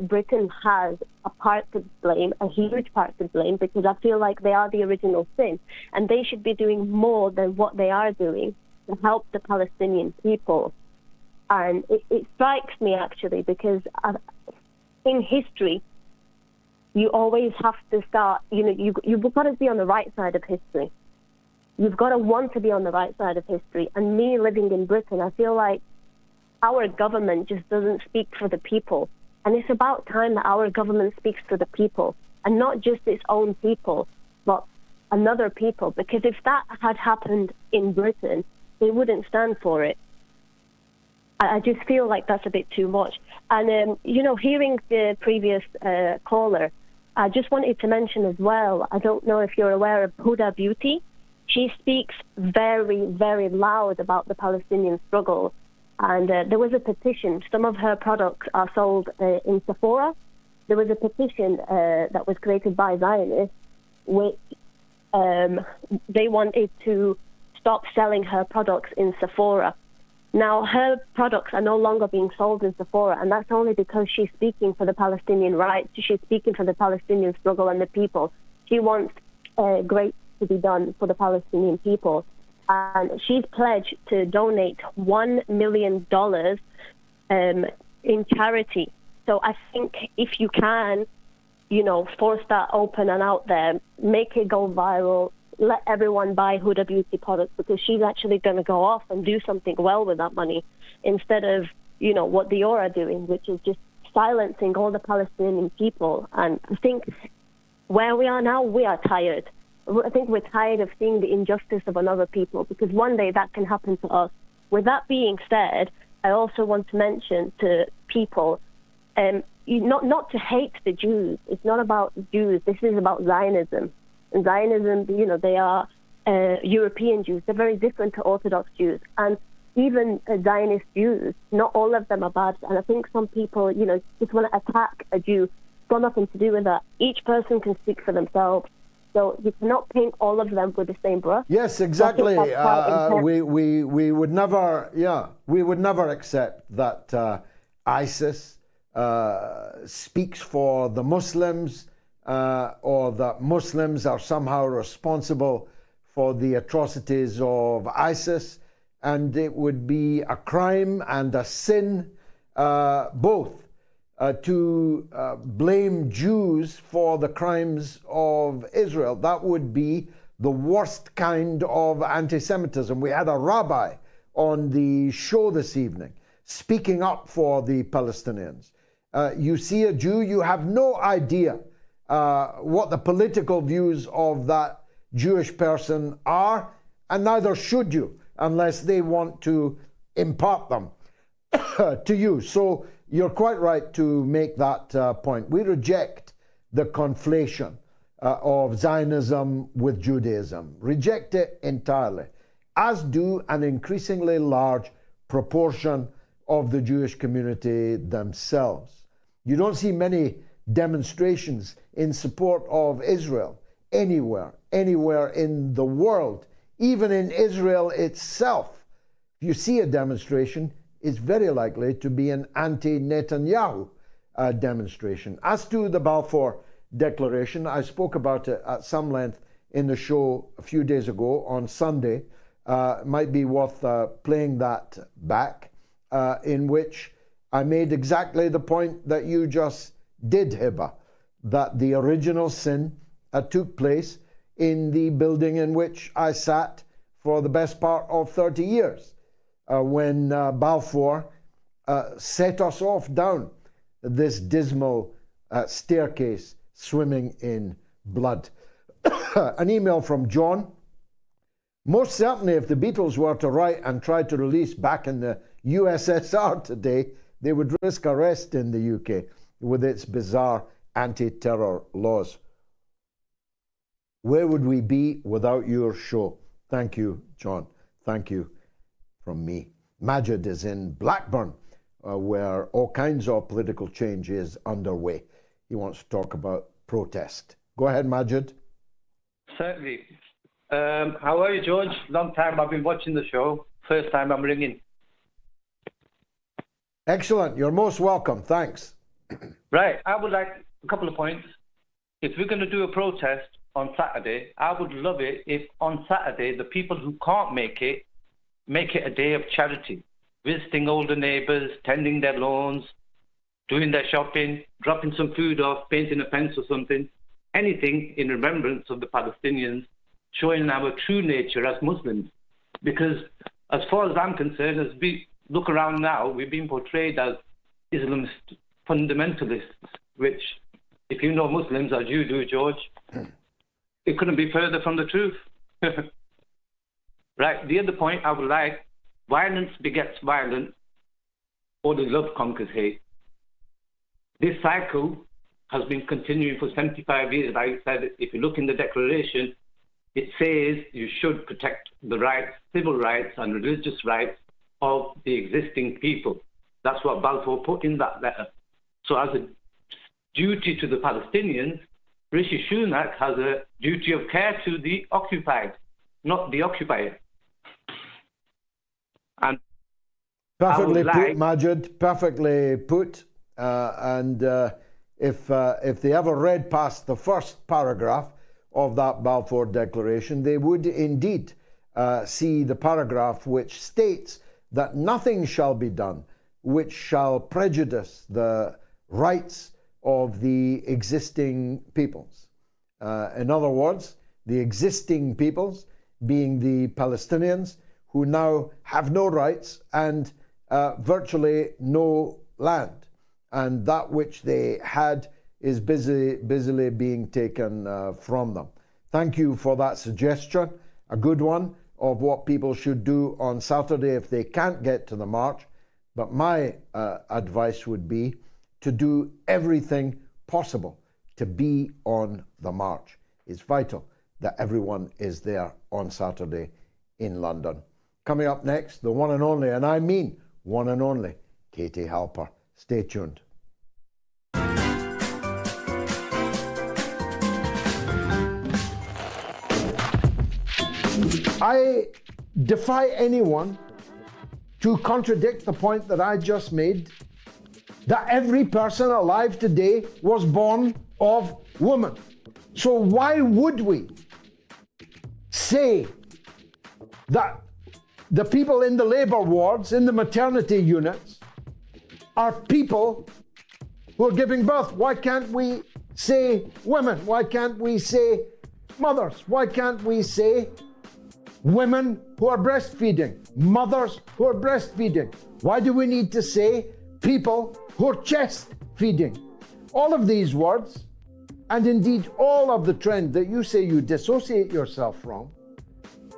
Britain has a part to blame, a huge part to blame, because I feel like they are the original sin, and they should be doing more than what they are doing to help the Palestinian people. And it strikes me, actually, because in history, you always have to start, you know, you've got to be on the right side of history. You've got to want to be on the right side of history. And me living in Britain, I feel like our government just doesn't speak for the people. And it's about time that our government speaks for the people, and not just its own people, but another people. Because if that had happened in Britain, they wouldn't stand for it. I just feel like that's a bit too much. And, you know, hearing the previous caller, I just wanted to mention as well, I don't know if you're aware of Huda Beauty. She speaks very, very loud about the Palestinian struggle. And there was a petition. Some of her products are sold in Sephora. There was a petition that was created by Zionists, which they wanted to stop selling her products in Sephora. Now, her products are no longer being sold in Sephora, and that's only because she's speaking for the Palestinian rights. She's speaking for the Palestinian struggle and the people. She wants great to be done for the Palestinian people. And she's pledged to donate $1 million in charity. So I think if you can, force that open and out there, make it go viral, let everyone buy Huda Beauty products, because she's actually going to go off and do something well with that money, instead of, what the are doing, which is just silencing all the Palestinian people. And I think where we are now, we are tired. I think we're tired of seeing the injustice of another people, because one day that can happen to us. With that being said, I also want to mention to people, not to hate the Jews. It's not about Jews. This is about Zionism. And Zionism, they are European Jews. They're very different to Orthodox Jews. And even Zionist Jews, not all of them are bad. And I think some people, just want to attack a Jew. It's got nothing to do with that. Each person can speak for themselves. So you cannot paint all of them with the same brush. Yes, exactly. We would never accept that ISIS speaks for the Muslims, or that Muslims are somehow responsible for the atrocities of ISIS. And it would be a crime and a sin, both, to blame Jews for the crimes of Israel. That would be the worst kind of anti-Semitism. We had a rabbi on the show this evening speaking up for the Palestinians. You see a Jew, you have no idea what the political views of that Jewish person are, and neither should you, unless they want to impart them to you. So you're quite right to make that point. We reject the conflation of Zionism with Judaism. Reject it entirely, as do an increasingly large proportion of the Jewish community themselves. You don't see many demonstrations in support of Israel anywhere in the world, even in Israel itself. If you see a demonstration, it's very likely to be an anti-Netanyahu demonstration. As to the Balfour Declaration, I spoke about it at some length in the show a few days ago on Sunday. It might be worth playing that back, in which I made exactly the point that you just did, Hiba, that the original sin took place in the building in which I sat for the best part of 30 years, when Balfour set us off down this dismal staircase swimming in blood. An email from John. Most certainly, if the Beatles were to write and try to release back in the USSR today, they would risk arrest in the UK with its bizarre anti-terror laws. Where would we be without your show? Thank you, John. Thank you from me. Majid is in Blackburn, where all kinds of political change is underway. He wants to talk about protest. Go ahead, Majid. Certainly. How are you, George? Long time I've been watching the show. First time I'm ringing. Excellent. You're most welcome. Thanks. Right. I would like a couple of points. If we're going to do a protest on Saturday, I would love it if on Saturday the people who can't make it a day of charity, visiting older neighbours, tending their lawns, doing their shopping, dropping some food off, painting a fence or something, anything in remembrance of the Palestinians, showing our true nature as Muslims. Because as far as I'm concerned, as we look around now, we've been portrayed as Islamist fundamentalists, which, if you know Muslims as you do, George, it couldn't be further from the truth. Right, the other point I would like, violence begets violence, or the love conquers hate. This cycle has been continuing for 75 years. Like I said, if you look in the Declaration, it says you should protect the rights, civil rights and religious rights of the existing people. That's what Balfour put in that letter. So as a duty to the Palestinians, Rishi Sunak has a duty of care to the occupied, not the occupier. And perfectly put, Majid. Perfectly put. If they ever read past the first paragraph of that Balfour Declaration, they would indeed see the paragraph which states that nothing shall be done which shall prejudice the rights of the existing peoples. In other words, the existing peoples being the Palestinians, who now have no rights and virtually no land. And that which they had is busily being taken from them. Thank you for that suggestion, a good one, of what people should do on Saturday if they can't get to the march. But my advice would be to do everything possible to be on the march. It's vital that everyone is there on Saturday in London. Coming up next, the one and only, and I mean one and only, Katie Halper. Stay tuned. I defy anyone to contradict the point that I just made, that every person alive today was born of woman. So why would we say that the people in the labor wards, in the maternity units, are people who are giving birth? Why can't we say women? Why can't we say mothers? Why can't we say women who are breastfeeding, mothers who are breastfeeding? Why do we need to say people who are chest feeding? All of these words, and indeed all of the trend that you say you dissociate yourself from,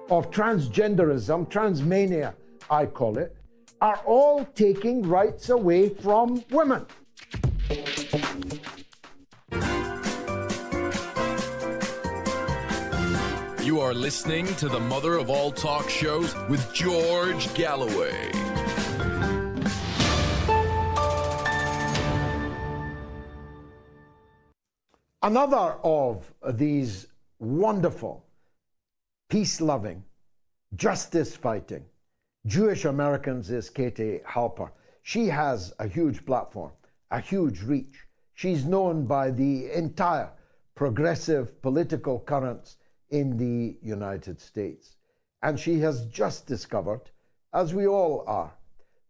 of transgenderism, transmania, I call it, are all taking rights away from women. You are listening to the mother of all talk shows with George Galloway. Another of these wonderful, peace-loving, justice-fighting Jewish Americans is Katie Halper. She has a huge platform, a huge reach. She's known by the entire progressive political currents in the United States. And she has just discovered, as we all are,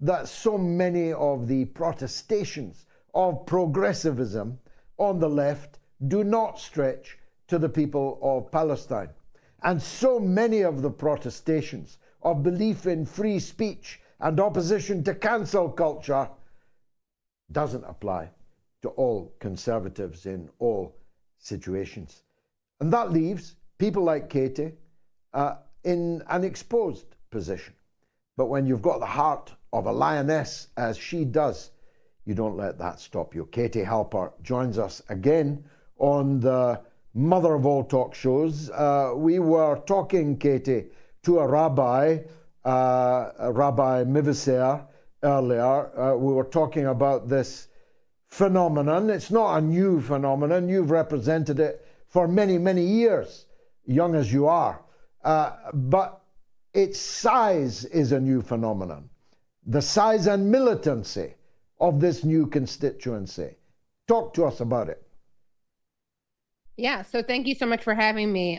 that so many of the protestations of progressivism on the left do not stretch to the people of Palestine. And so many of the protestations of belief in free speech and opposition to cancel culture doesn't apply to all conservatives in all situations. And that leaves people like Katie in an exposed position. But when you've got the heart of a lioness, as she does, you don't let that stop you. Katie Halper joins us again on the mother of all talk shows. We were talking, Katie, to a rabbi, Rabbi Mivasair, earlier. We were talking about this phenomenon. It's not a new phenomenon. You've represented it for many, many years, young as you are. But its size is a new phenomenon. The size and militancy of this new constituency. Talk to us about it. Yeah, so thank you so much for having me.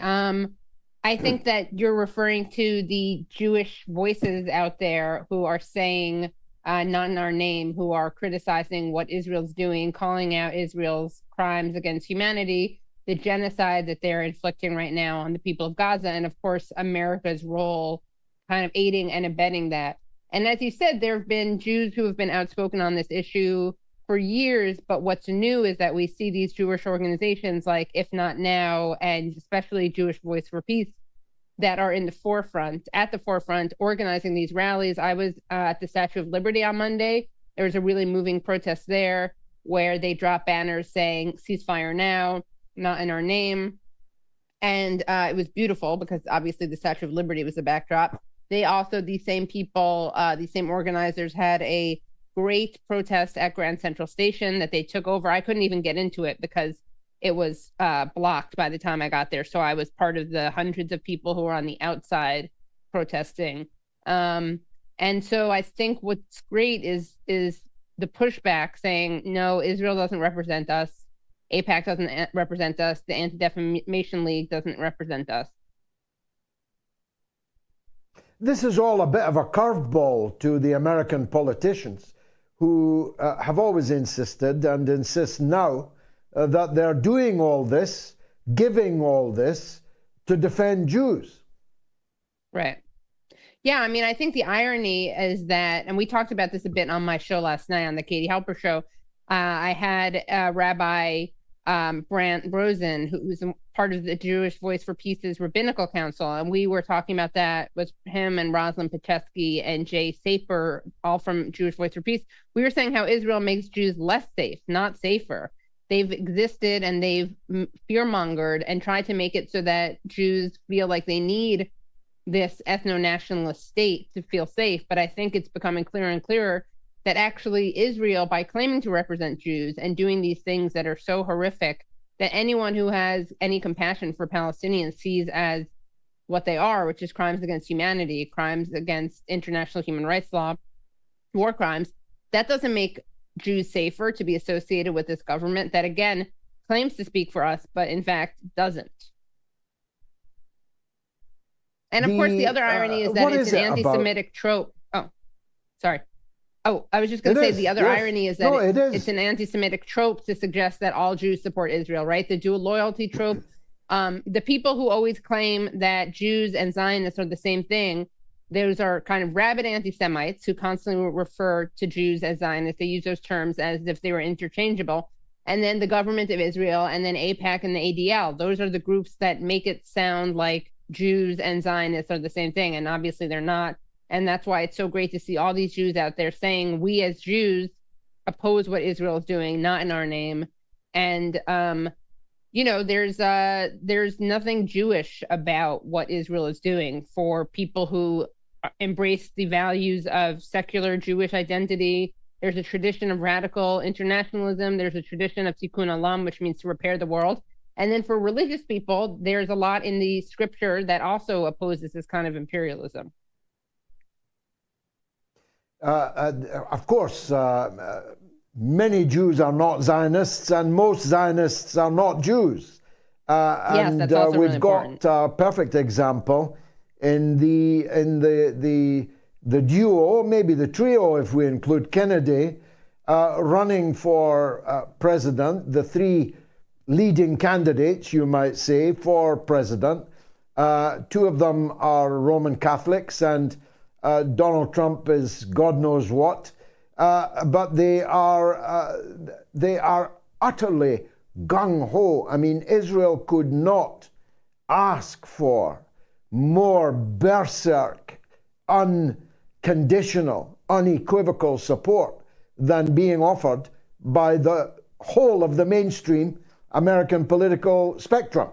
I think that you're referring to the Jewish voices out there who are saying, not in our name, who are criticizing what Israel's doing, calling out Israel's crimes against humanity, the genocide that they're inflicting right now on the people of Gaza, and of course, America's role kind of aiding and abetting that. And as you said, there have been Jews who have been outspoken on this issue for years, but what's new is that we see these Jewish organizations like If Not Now, and especially Jewish Voice for Peace, that are in the forefront, organizing these rallies. I was at the Statue of Liberty on Monday. There was a really moving protest there where they dropped banners saying, "Ceasefire now, not in our name." And it was beautiful because obviously the Statue of Liberty was the backdrop. They also, these same people, these same organizers had a great protest at Grand Central Station that they took over. I couldn't even get into it because it was blocked by the time I got there. So I was part of the hundreds of people who were on the outside protesting. And so I think what's great is the pushback saying, no, Israel doesn't represent us. AIPAC doesn't represent us. The Anti-Defamation League doesn't represent us. This is all a bit of a curveball to the American politicians who have always insisted and insist now that they're doing all this, giving all this to defend Jews. Right. Yeah, I mean, I think the irony is that, and we talked about this a bit on my show last night on the Katie Halper show. I had Rabbi Brant Rosen, who's part of the Jewish Voice for Peace's Rabbinical Council, and we were talking about that with him and Rosalind Pachesky and Jay Safer, all from Jewish Voice for Peace. We were saying how Israel makes Jews less safe, not safer. They've existed and they've fear-mongered and tried to make it so that Jews feel like they need this ethno-nationalist state to feel safe. But I think it's becoming clearer and clearer that actually Israel, by claiming to represent Jews and doing these things that are so horrific that anyone who has any compassion for Palestinians sees as what they are, which is crimes against humanity, crimes against international human rights law, war crimes, that doesn't make Jews safer to be associated with this government that, again, claims to speak for us, but in fact doesn't. And of course, the other irony is that it's an anti-Semitic trope. Oh, sorry. Oh, I was just going to say the other irony is that it's an anti-Semitic trope to suggest that all Jews support Israel, right? The dual loyalty trope. The people who always claim that Jews and Zionists are the same thing, those are kind of rabid anti-Semites who constantly refer to Jews as Zionists. They use those terms as if they were interchangeable. And then the government of Israel, and then AIPAC and the ADL. Those are the groups that make it sound like Jews and Zionists are the same thing, and obviously they're not. And that's why it's so great to see all these Jews out there saying we as Jews oppose what Israel is doing, not in our name. And you know, there's nothing Jewish about what Israel is doing for people who embrace the values of secular Jewish identity. There's a tradition of radical internationalism. There's a tradition of tikkun olam, which means to repair the world. And then for religious people, there's a lot in the scripture that also opposes this kind of imperialism. Of course, many Jews are not Zionists, and most Zionists are not Jews. Yes, that's also we've really got important. a perfect example in the duo, maybe the trio, if we include Kennedy, running for president. The three leading candidates, you might say, for president. Two of them are Roman Catholics, and Donald Trump is God knows what. But they are utterly gung-ho. I mean, Israel could not ask for more berserk, unconditional, unequivocal support than being offered by the whole of the mainstream American political spectrum.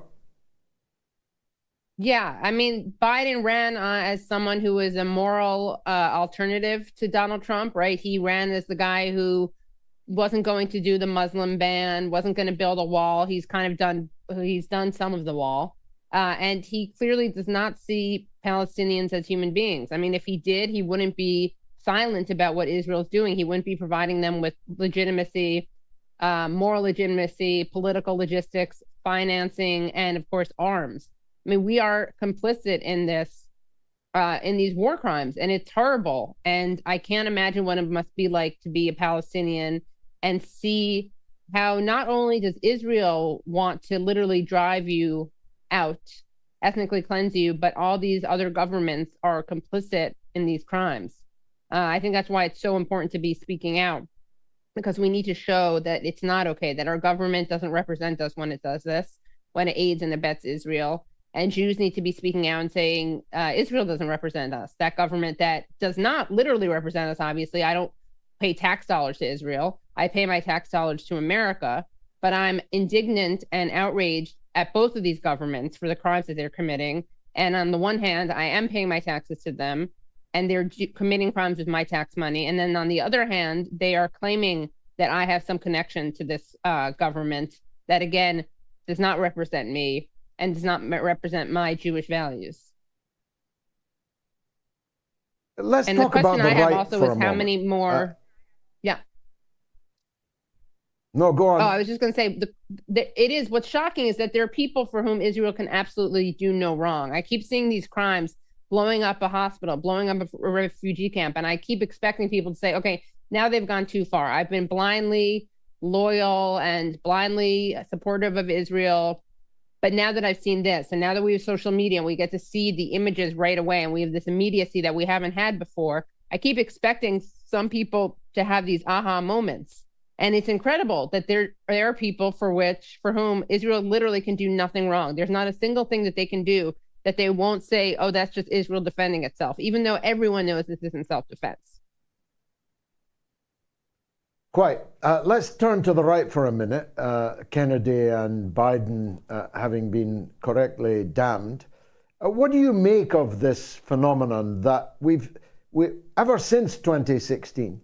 Yeah, I mean, Biden ran as someone who was a moral alternative to Donald Trump, right? He ran as the guy who wasn't going to do the Muslim ban, wasn't going to build a wall. He's done some of the wall. And he clearly does not see Palestinians as human beings. I mean, if he did, he wouldn't be silent about what Israel's doing. He wouldn't be providing them with legitimacy, moral legitimacy, political logistics, financing, and of course, arms. I mean, we are complicit in this, in these war crimes, and it's horrible. And I can't imagine what it must be like to be a Palestinian and see how not only does Israel want to literally drive you out, ethnically cleanse you, but all these other governments are complicit in these crimes. I think that's why it's so important to be speaking out, because we need to show that it's not okay, that our government doesn't represent us when it does this, when it aids and abets Israel. And Jews need to be speaking out and saying, Israel doesn't represent us. That government that does not literally represent us, obviously. I don't pay tax dollars to Israel. I pay my tax dollars to America. But I'm indignant and outraged at both of these governments for the crimes that they're committing. And on the one hand, I am paying my taxes to them, and they're committing crimes with my tax money. And then on the other hand, they are claiming that I have some connection to this government that, again, does not represent me and does not represent my Jewish values. Let's and talk the question about the I have right also for is a how moment. many more. Yeah. No, go on. Oh, I was just going to say, it is, what's shocking is that there are people for whom Israel can absolutely do no wrong. I keep seeing these crimes, blowing up a hospital, blowing up a refugee camp, and I keep expecting people to say, okay, now they've gone too far. I've been blindly loyal and blindly supportive of Israel. But now that I've seen this, and now that we have social media and we get to see the images right away, and we have this immediacy that we haven't had before, I keep expecting some people to have these aha moments. And it's incredible that there are people for whom Israel literally can do nothing wrong. There's not a single thing that they can do that they won't say, oh, that's just Israel defending itself, even though everyone knows this isn't self-defense. Quite. Let's turn to the right for a minute. Kennedy and Biden having been correctly damned. What do you make of this phenomenon that ever since 2016,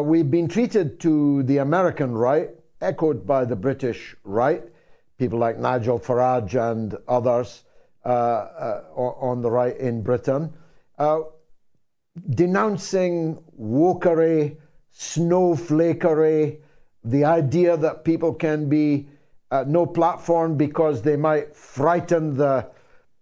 we've been treated to the American right, echoed by the British right, people like Nigel Farage and others on the right in Britain, denouncing wokery, snowflakery, the idea that people can be no platform because they might frighten the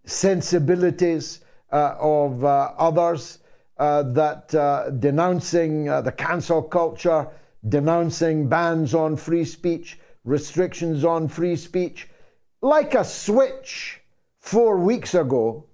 sensibilities of others, denouncing the cancel culture, denouncing bans on free speech, restrictions on free speech. Like a switch 4 weeks ago,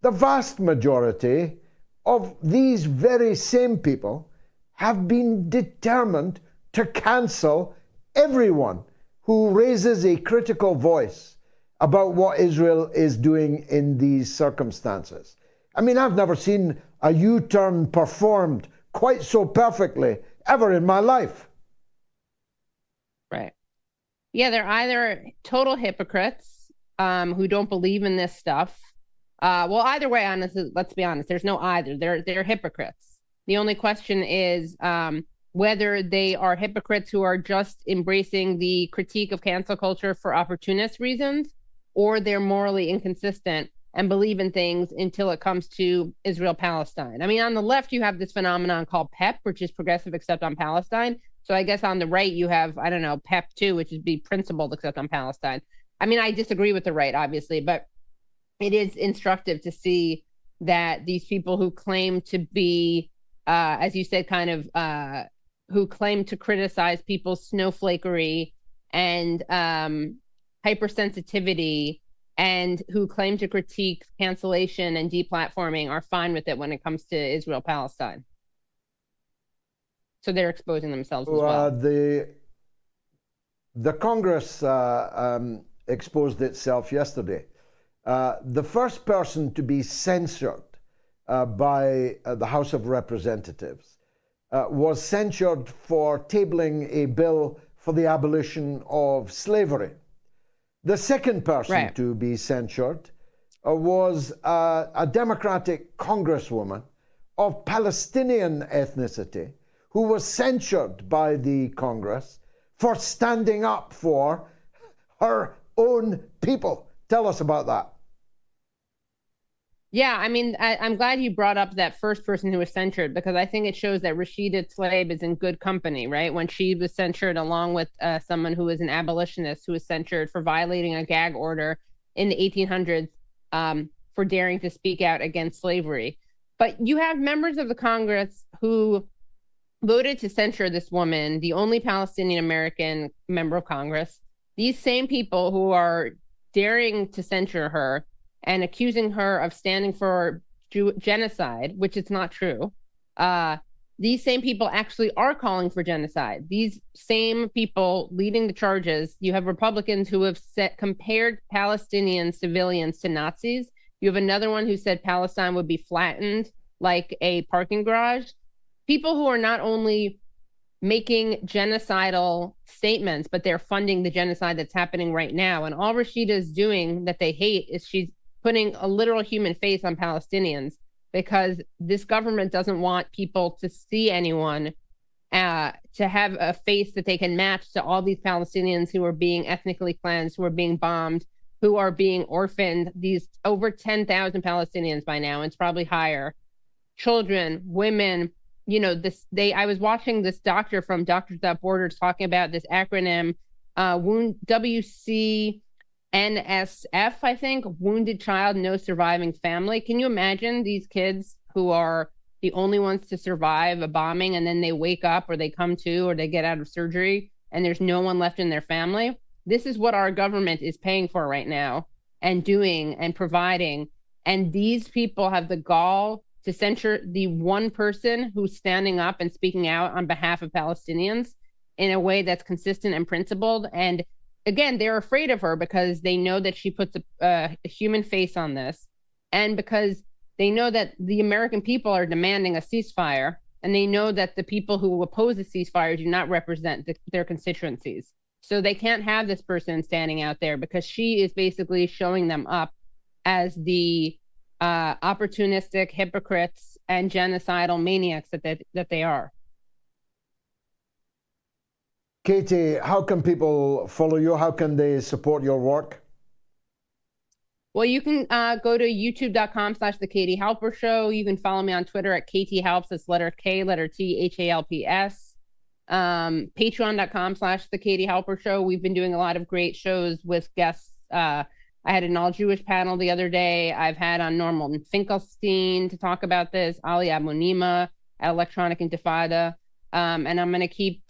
the vast majority of these very same people have been determined to cancel everyone who raises a critical voice about what Israel is doing in these circumstances. I mean, I've never seen a U-turn performed quite so perfectly ever in my life. Right. Yeah, they're either total hypocrites who don't believe in this stuff. Well, either way, honestly, let's be honest, there's no either. They're hypocrites. The only question is whether they are hypocrites who are just embracing the critique of cancel culture for opportunist reasons, or they're morally inconsistent and believe in things until it comes to Israel-Palestine. I mean, on the left, you have this phenomenon called PEP, which is Progressive Except on Palestine. So I guess on the right, you have, I don't know, PEP 2, which would be Principled Except on Palestine. I mean, I disagree with the right, obviously, but it is instructive to see that these people who claim to be, as you said, kind of, who claim to criticize people's snowflakery and hypersensitivity, and who claim to critique cancellation and deplatforming are fine with it when it comes to Israel-Palestine. So they're exposing themselves as well. The Congress exposed itself yesterday. The first person to be censured by the House of Representatives was censured for tabling a bill for the abolition of slavery. The second person to be censured was a Democratic Congresswoman of Palestinian ethnicity who was censured by the Congress for standing up for her own people. Tell us about that. Yeah, I mean, I'm glad you brought up that first person who was censured, because I think it shows that Rashida Tlaib is in good company, right? When she was censured along with someone who was an abolitionist who was censured for violating a gag order in the 1800s for daring to speak out against slavery. But you have members of the Congress who voted to censure this woman, the only Palestinian American member of Congress. These same people who are daring to censure her and accusing her of standing for genocide, which is not true. These same people actually are calling for genocide. These same people leading the charges, you have Republicans who have compared Palestinian civilians to Nazis. You have another one who said Palestine would be flattened like a parking garage. People who are not only making genocidal statements, but they're funding the genocide that's happening right now. And all Rashida is doing that they hate is she's putting a literal human face on Palestinians, because this government doesn't want people to see anyone, to have a face that they can match to all these Palestinians who are being ethnically cleansed, who are being bombed, who are being orphaned. These over 10,000 Palestinians by now, and it's probably higher. Children, women, you know, I was watching this doctor from Doctors Without Borders talking about this acronym, WCNSF, I think, Wounded Child, No Surviving Family. Can you imagine these kids who are, the only ones to survive a bombing, and then they wake up or they come to or they get out of surgery and there's no one left in their family. This is what our government is paying for right now and doing and providing. And these people have the gall to censure the one person who's standing up and speaking out on behalf of Palestinians in a way that's consistent and principled. And again, they're afraid of her because they know that she puts a human face on this, and because they know that the American people are demanding a ceasefire, and they know that the people who oppose the ceasefire do not represent their constituencies. So they can't have this person standing out there because she is basically showing them up as the opportunistic hypocrites and genocidal maniacs that they are. Katie, how can people follow you? How can they support your work? Well, you can go to youtube.com/The Katie Halper Show. You can follow me on Twitter at Katie Halps. That's letter K, letter T, HALPS. Patreon.com/The Katie Halper Show. We've been doing a lot of great shows with guests. I had an all-Jewish panel the other day. I've had on Norman Finkelstein to talk about this, Ali Abunima at Electronic Intifada. And I'm going to keep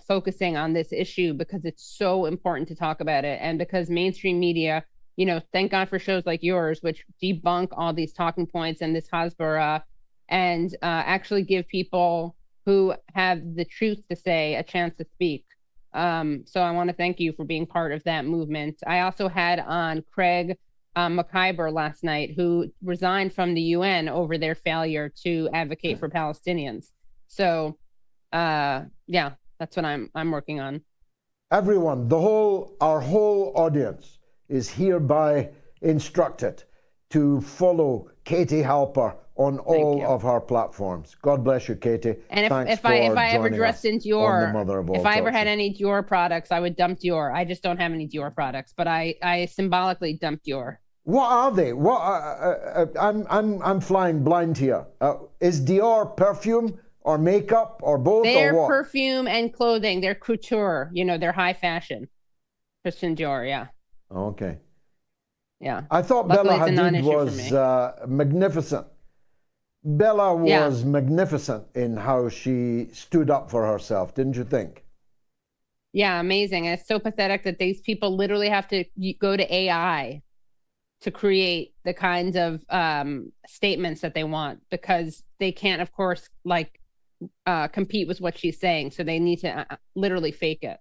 focusing on this issue because it's so important to talk about it. And because mainstream media, you know, thank God for shows like yours, which debunk all these talking points and this Hasbara and actually give people who have the truth to say a chance to speak. So I want to thank you for being part of that movement. I also had on Craig McIver last night, who resigned from the UN over their failure to advocate for Palestinians. So yeah, that's what I'm working on. Everyone, our whole audience is hereby instructed to follow Katie Halper on all of her platforms. God bless you, Katie. And if I ever dressed in Dior, if I ever had any Dior products, I would dump Dior. I just don't have any Dior products, but I symbolically dump Dior. What are they? What I'm flying blind here. Is Dior perfume or makeup or both? They're or what? perfume and clothing. They're couture. You know, they're high fashion. Christian Dior, yeah. Okay. Yeah. I thought Luckily, Bella Hadid was magnificent. Bella was magnificent in how she stood up for herself, didn't you think? Yeah, amazing. And it's so pathetic that these people literally have to go to AI to create the kinds of statements that they want, because they can't, of course, like compete with what she's saying. So they need to literally fake it.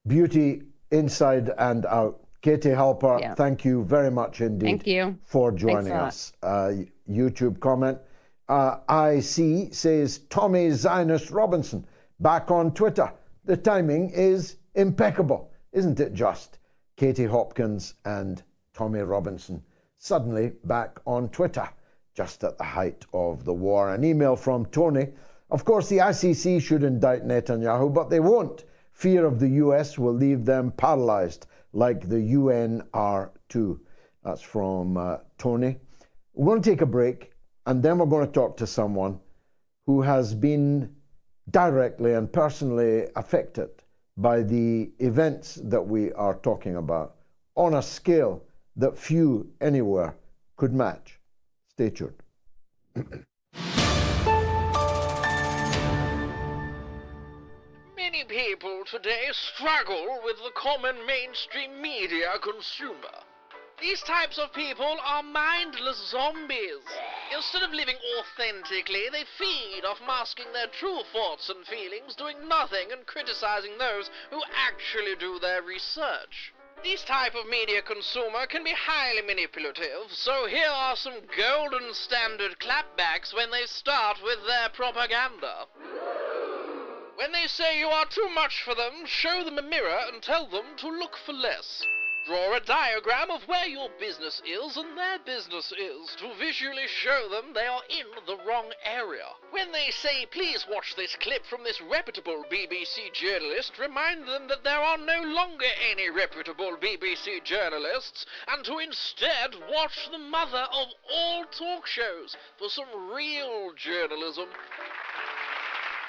Beauty inside and out. Katie Halper, thank you very much indeed for joining us. YouTube comment. IC says, Tommy Zionist Robinson back on Twitter. The timing is impeccable, isn't it just? Katie Hopkins and Tommy Robinson suddenly back on Twitter, just at the height of the war. An email from Tony. Of course, the ICC should indict Netanyahu, but they won't. Fear of the US will leave them paralyzed, like the UN are too. That's from Tony. We're going to take a break, and then we're going to talk to someone who has been directly and personally affected by the events that we are talking about on a scale that few anywhere could match. Stay tuned. Many people today struggle with the common mainstream media consumer. These types of people are mindless zombies. Instead of living authentically, they feed off masking their true thoughts and feelings, doing nothing and criticizing those who actually do their research. These type of media consumer can be highly manipulative, so here are some golden standard clapbacks when they start with their propaganda. When they say you are too much for them, show them a mirror and tell them to look for less. Draw a diagram of where your business is and their business is, to visually show them they are in the wrong area. When they say, please watch this clip from this reputable BBC journalist, remind them that there are no longer any reputable BBC journalists, and to instead watch the mother of all talk shows for some real journalism.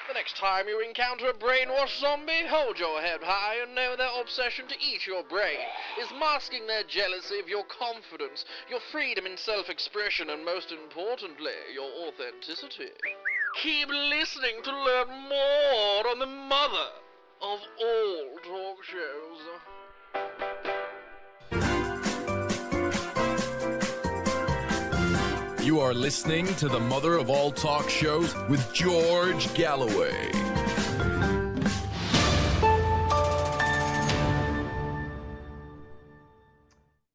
The next time you encounter a brainwashed zombie, hold your head high and know their obsession to eat your brain is masking their jealousy of your confidence, your freedom in self-expression, and most importantly, your authenticity. Keep listening to learn more on the mother of all talk shows. You are listening to the mother of all talk shows with George Galloway.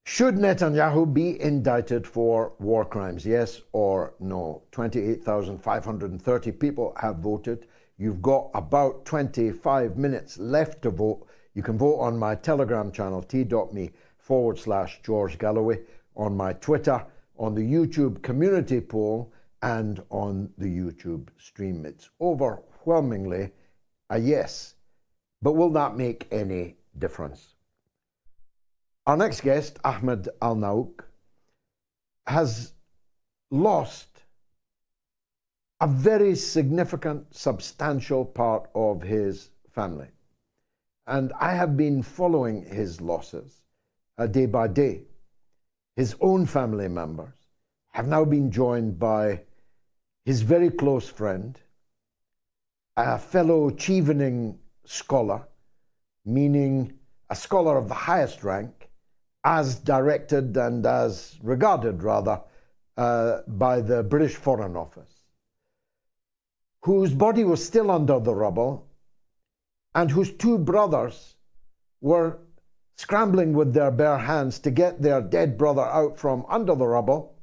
Should Netanyahu be indicted for war crimes, yes or no? 28,530 people have voted. You've got about 25 minutes left to vote. You can vote on my Telegram channel, t.me/George Galloway, on my Twitter, on the YouTube community poll, and on the YouTube stream. It's overwhelmingly a yes. But will that make any difference? Our next guest, Ahmed Alnaouq, has lost a very significant, substantial part of his family. And I have been following his losses day by day. His own family members have now been joined by his very close friend, a fellow Chevening scholar, meaning a scholar of the highest rank, as directed and as regarded, rather, by the British Foreign Office, whose body was still under the rubble, and whose two brothers were scrambling with their bare hands to get their dead brother out from under the rubble,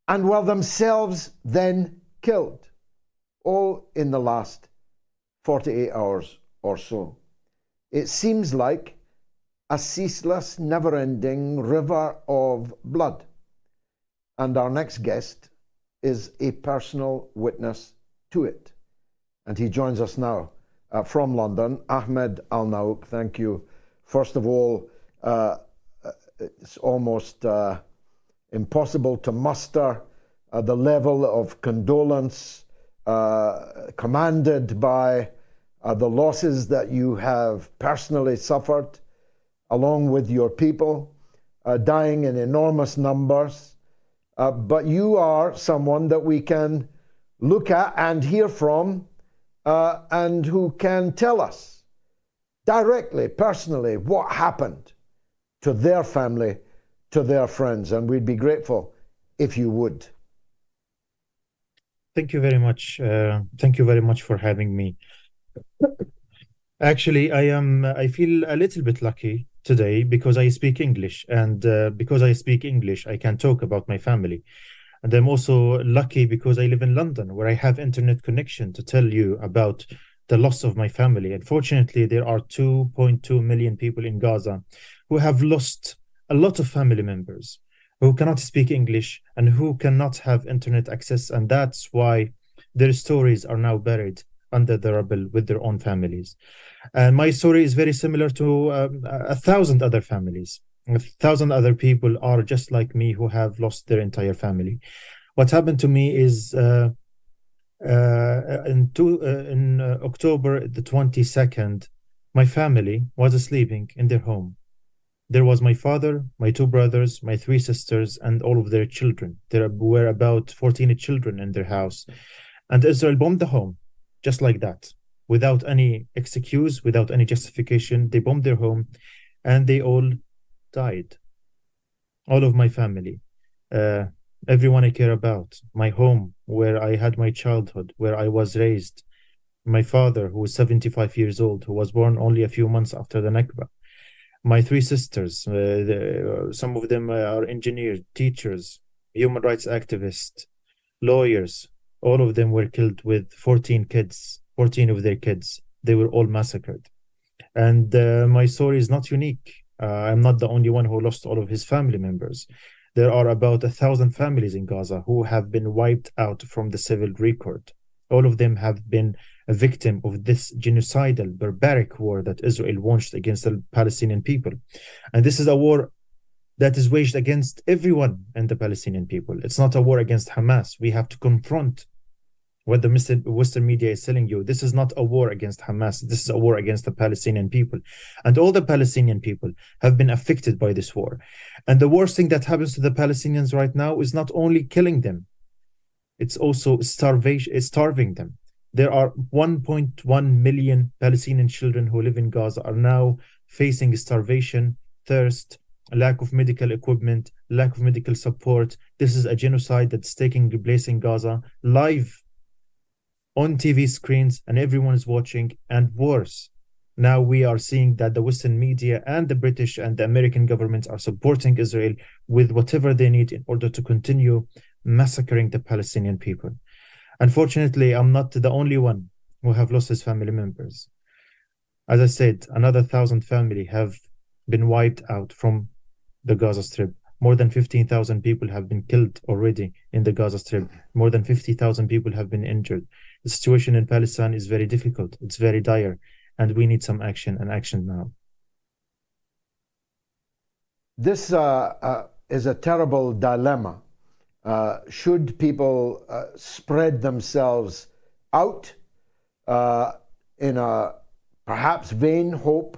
and were themselves then killed, all in the last 48 hours or so. It seems like a ceaseless, never-ending river of blood. And our next guest is a personal witness to it. And he joins us now from London. Ahmed Alnaouq, thank you. First of all, it's almost impossible to muster the level of condolence commanded by the losses that you have personally suffered, along with your people, dying in enormous numbers. But you are someone that we can look at and hear from, and who can tell us directly, personally, what happened to their family, to their friends. And we'd be grateful if you would. Thank you very much. Thank you very much for having me. Actually, I feel a little bit lucky today because I speak English, and because I speak English, I can talk about my family. And I'm also lucky because I live in London, where I have internet connection to tell you about the loss of my family. Unfortunately, there are 2.2 million people in Gaza who have lost a lot of family members, who cannot speak English and who cannot have internet access. And that's why their stories are now buried under the rubble with their own families. And my story is very similar to 1,000 other families. 1,000 other people are just like me who have lost their entire family. What happened to me is in October the 22nd, my family was sleeping in their home. There was my father, my two brothers, my three sisters, and all of their children. There were about 14 children in their house. And Israel bombed the home, just like that, without any excuse, without any justification. They bombed their home, and they all died. All of my family, everyone I care about, my home, where I had my childhood, where I was raised, my father, who was 75 years old, who was born only a few months after the Nakba, my three sisters, some of them are engineers, teachers, human rights activists, lawyers. All of them were killed with 14 of their kids. They were all massacred. And my story is not unique. I'm not the only one who lost all of his family members. There are about 1,000 families in Gaza who have been wiped out from the civil record. All of them have been a victim of this genocidal, barbaric war that Israel launched against the Palestinian people. And this is a war that is waged against everyone in the Palestinian people. It's not a war against Hamas. We have to confront what the Western media is telling you. This is not a war against Hamas. This is a war against the Palestinian people. And all the Palestinian people have been affected by this war. And the worst thing that happens to the Palestinians right now is not only killing them, it's also starving them. There are 1.1 million Palestinian children who live in Gaza are now facing starvation, thirst, lack of medical equipment, lack of medical support. This is a genocide that's taking place in Gaza live on TV screens, and everyone is watching. And worse, now we are seeing that the Western media and the British and the American governments are supporting Israel with whatever they need in order to continue massacring the Palestinian people. Unfortunately, I'm not the only one who have lost his family members. As I said, another 1,000 families have been wiped out from the Gaza Strip. More than 15,000 people have been killed already in the Gaza Strip. More than 50,000 people have been injured. The situation in Palestine is very difficult. It's very dire, and we need some action, and action now. This is a terrible dilemma. Should people spread themselves out in a perhaps vain hope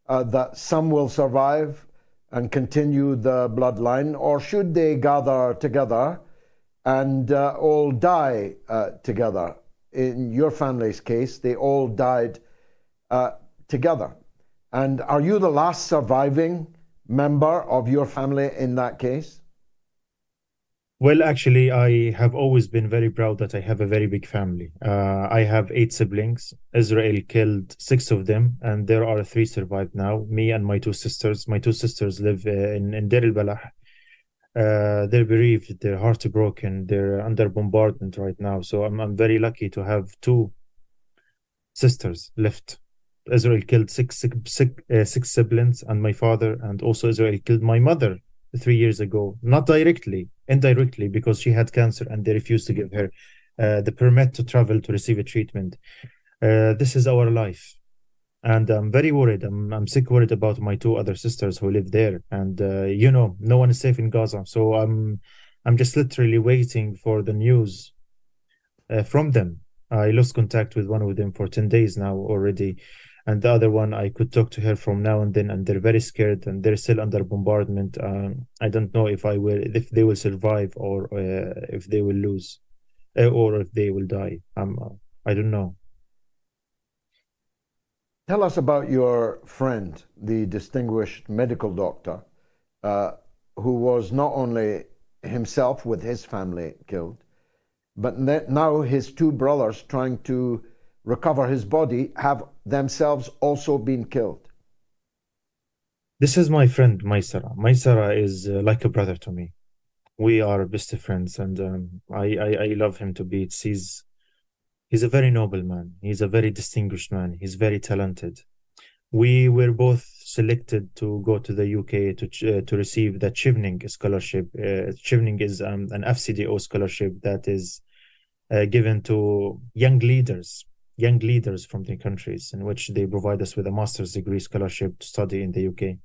that some will survive and continue the bloodline, or should they gather together and all die together? In your family's case, they all died together. And are you the last surviving member of your family in that case? Well, actually, I have always been very proud that I have a very big family. I have 8 siblings. Israel killed 6 of them, and there are 3 survived now, me and my 2 sisters. My 2 sisters live in Deir el-Balah. They're bereaved, they're heartbroken, they're under bombardment right now. So I'm very lucky to have 2 sisters left. Israel killed six siblings and my father, and also Israel killed my mother 3 years ago, not directly, indirectly, because she had cancer and they refused to give her the permit to travel to receive a treatment. This is our life, and I'm very worried. I'm sick worried about my 2 other sisters who live there, and no one is safe in Gaza. So I'm just literally waiting for the news from them. I lost contact with one of them for 10 days now already. And the other one, I could talk to her from now and then, and they're very scared and they're still under bombardment. I don't know if they will survive, or if they will lose, or if they will die. I don't know. Tell us about your friend, the distinguished medical doctor, who was not only himself with his family killed, but now his 2 brothers trying to recover his body have themselves also been killed. This is my friend Mivasair. Mivasair is like a brother to me. We are best friends, and I love him to bits. He's a very noble man. He's a very distinguished man. He's very talented. We were both selected to go to the UK to receive the Chevening scholarship. Chevening is an FCDO scholarship that is given to young leaders from the countries, in which they provide us with a master's degree scholarship to study in the UK.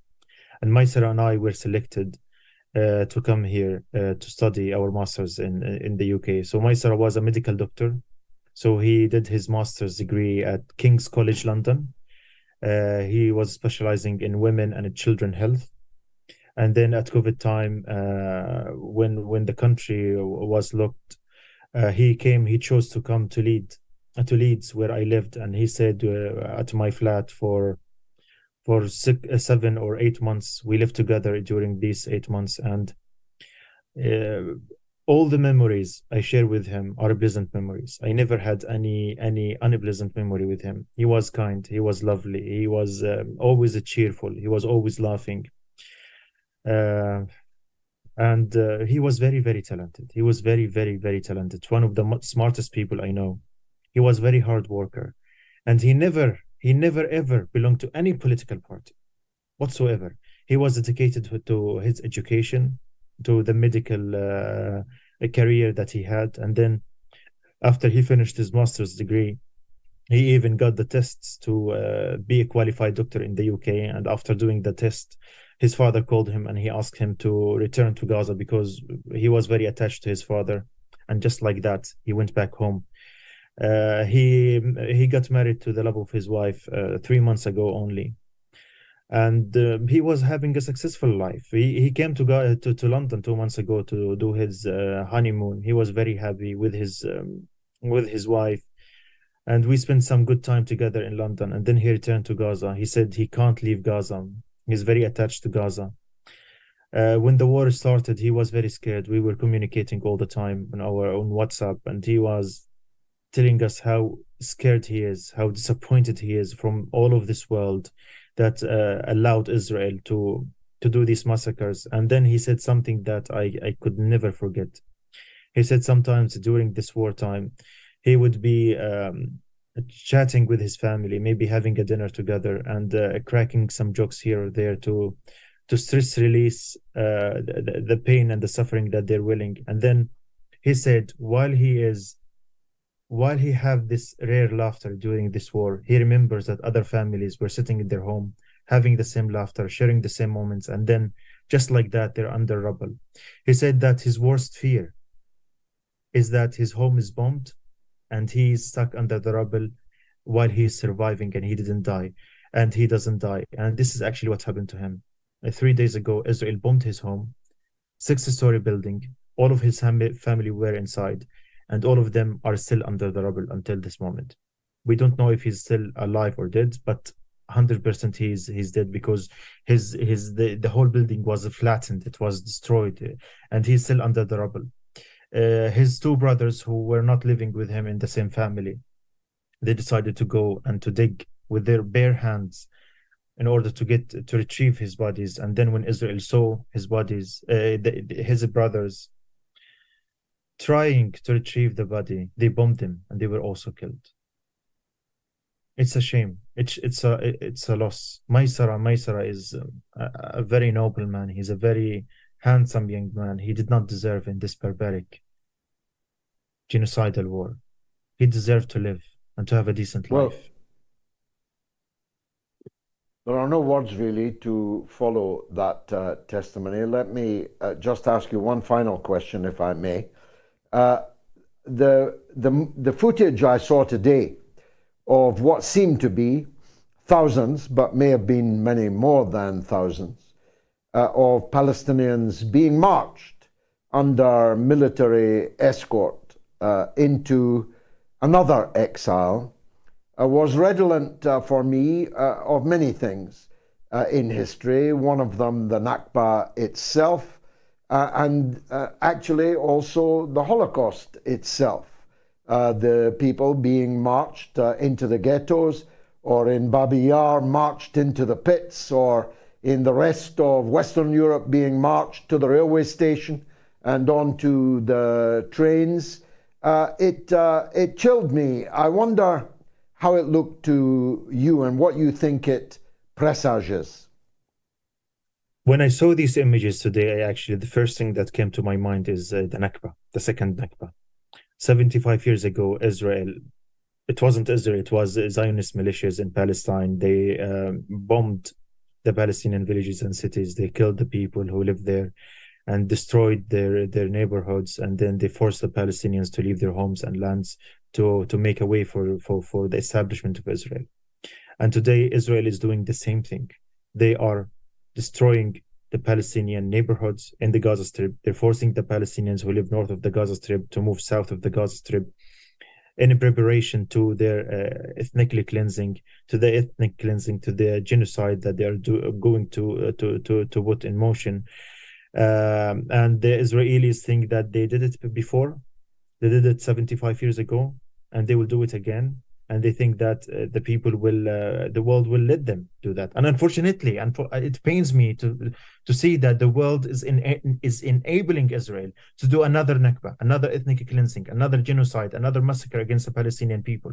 And Mivasair and I were selected to come here to study our masters in the UK. So Mivasair was a medical doctor. So he did his master's degree at King's College London. He was specializing in women and children health. And then at COVID time, when the country was locked, he chose to come to Leeds, where I lived, and he stayed at my flat for 7 or 8 months. We lived together during these 8 months, and all the memories I share with him are pleasant memories. I never had any unpleasant memory with him. He was kind, he was lovely, he was always cheerful, he was always laughing, and he was very, very talented. He was very, very, very talented. One of the smartest people I know. He was very hard worker, and he never ever belonged to any political party whatsoever. He was dedicated to his education, to the medical career that he had. And then after he finished his master's degree, he even got the tests to be a qualified doctor in the UK. And after doing the test, his father called him and he asked him to return to Gaza because he was very attached to his father. And just like that, he went back home. He got married to the love of his wife 3 months ago only, and he was having a successful life. He came to London 2 months ago to do his honeymoon. He was very happy with his wife, and we spent some good time together in London. And then he returned to Gaza. He said he can't leave Gaza. He's very attached to Gaza. When the war started, he was very scared. We were communicating all the time on WhatsApp, and he was telling us how scared he is, how disappointed he is from all of this world that allowed Israel to do these massacres. And then he said something that I could never forget. He said sometimes during this wartime, he would be chatting with his family, maybe having a dinner together, and cracking some jokes here or there to stress release the pain and the suffering that they're willing. And then he said, while he have this rare laughter during this war, he remembers that other families were sitting in their home, having the same laughter, sharing the same moments, and then just like that, they're under rubble. He said that his worst fear is that his home is bombed and he's stuck under the rubble while he's surviving, and he didn't die, and he doesn't die. And this is actually what happened to him. 3 days ago, Israel bombed his home, 6-story building. All of his family were inside, and all of them are still under the rubble until this moment. We don't know if he's still alive or dead, but 100% he's dead, because the whole building was flattened, it was destroyed, and he's still under the rubble. His 2 brothers who were not living with him in the same family, they decided to go and to dig with their bare hands in order to retrieve his bodies. And then when Israel saw his bodies, his brothers trying to retrieve the body, they bombed him, and they were also killed. It's a shame. It's a loss. Maysara is a very noble man. He's a very handsome young man. He did not deserve in this barbaric genocidal war. He deserved to live and to have a decent life. There are no words really to follow that testimony. Let me just ask you one final question, if I may. The footage I saw today of what seemed to be thousands, but may have been many more than thousands, of Palestinians being marched under military escort into another exile was redolent for me of many things in history, one of them the Nakba itself, and actually also the Holocaust itself. The people being marched into the ghettos, or in Babi Yar marched into the pits, or in the rest of Western Europe being marched to the railway station and onto the trains. It chilled me. I wonder how it looked to you and what you think it presages. When I saw these images today, the first thing that came to my mind is the Nakba, the second Nakba. 75 years ago, Israel, it wasn't Israel, it was Zionist militias in Palestine. They bombed the Palestinian villages and cities. They killed the people who lived there and destroyed their neighborhoods. And then they forced the Palestinians to leave their homes and lands to make a way for the establishment of Israel. And today, Israel is doing the same thing. They are destroying the Palestinian neighborhoods in the Gaza Strip. They're forcing the Palestinians who live north of the Gaza Strip to move south of the Gaza Strip in preparation to their ethnic cleansing, to the genocide that they are going to put in motion. And the Israelis think that they did it before. They did it 75 years ago, and they will do it again. And they think that the world will let them do that. And unfortunately, it pains me to see that the world is enabling Israel to do another Nakba, another ethnic cleansing, another genocide, another massacre against the Palestinian people.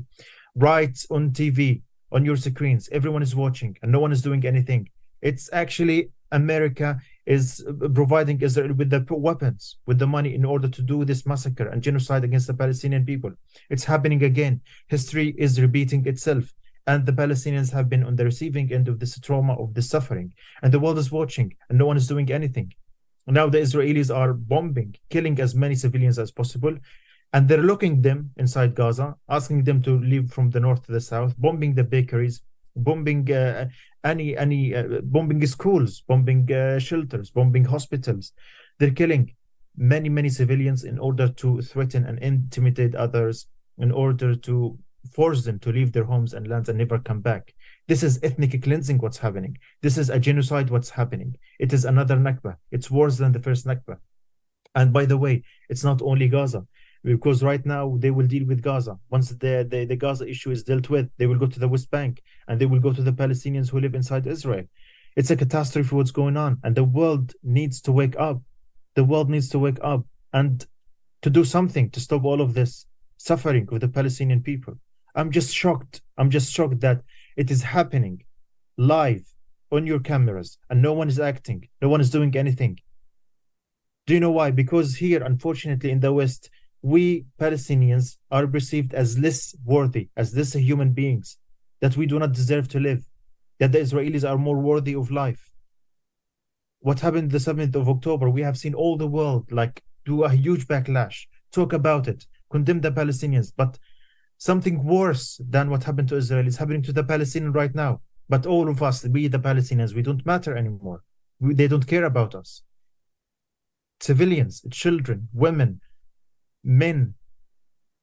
Right on TV, on your screens, everyone is watching, and no one is doing anything. It's actually America is providing Israel with the weapons, with the money in order to do this massacre and genocide against the Palestinian people. It's happening again. History is repeating itself. And the Palestinians have been on the receiving end of this trauma, of this suffering. And the world is watching, and no one is doing anything. Now the Israelis are bombing, killing as many civilians as possible. And they're locking them inside Gaza, asking them to leave from the north to the south, bombing the bakeries, bombing bombing schools, bombing shelters, bombing hospitals. They're killing many civilians in order to threaten and intimidate others, in order to force them to leave their homes and lands and never come back. This is ethnic cleansing what's happening. This is a genocide what's happening. It is another Nakba. It's worse than the first Nakba. And by the way, it's not only Gaza, because right now they will deal with Gaza. Once the Gaza issue is dealt with, they will go to the West Bank and they will go to the Palestinians who live inside Israel. It's a catastrophe what's going on, and the world needs to wake up. The world needs to wake up and to do something to stop all of this suffering of the Palestinian people. I'm just shocked. I'm just shocked that it is happening live on your cameras and no one is acting. No one is doing anything. Do you know why? Because here, unfortunately, in the West, we Palestinians are perceived as less worthy, as less human beings, that we do not deserve to live, that the Israelis are more worthy of life. What happened the 7th of October, we have seen all the world do a huge backlash, talk about it, condemn the Palestinians, but something worse than what happened to Israel is happening to the Palestinians right now. But all of us, we the Palestinians, we don't matter anymore. They don't care about us. Civilians, children, women, men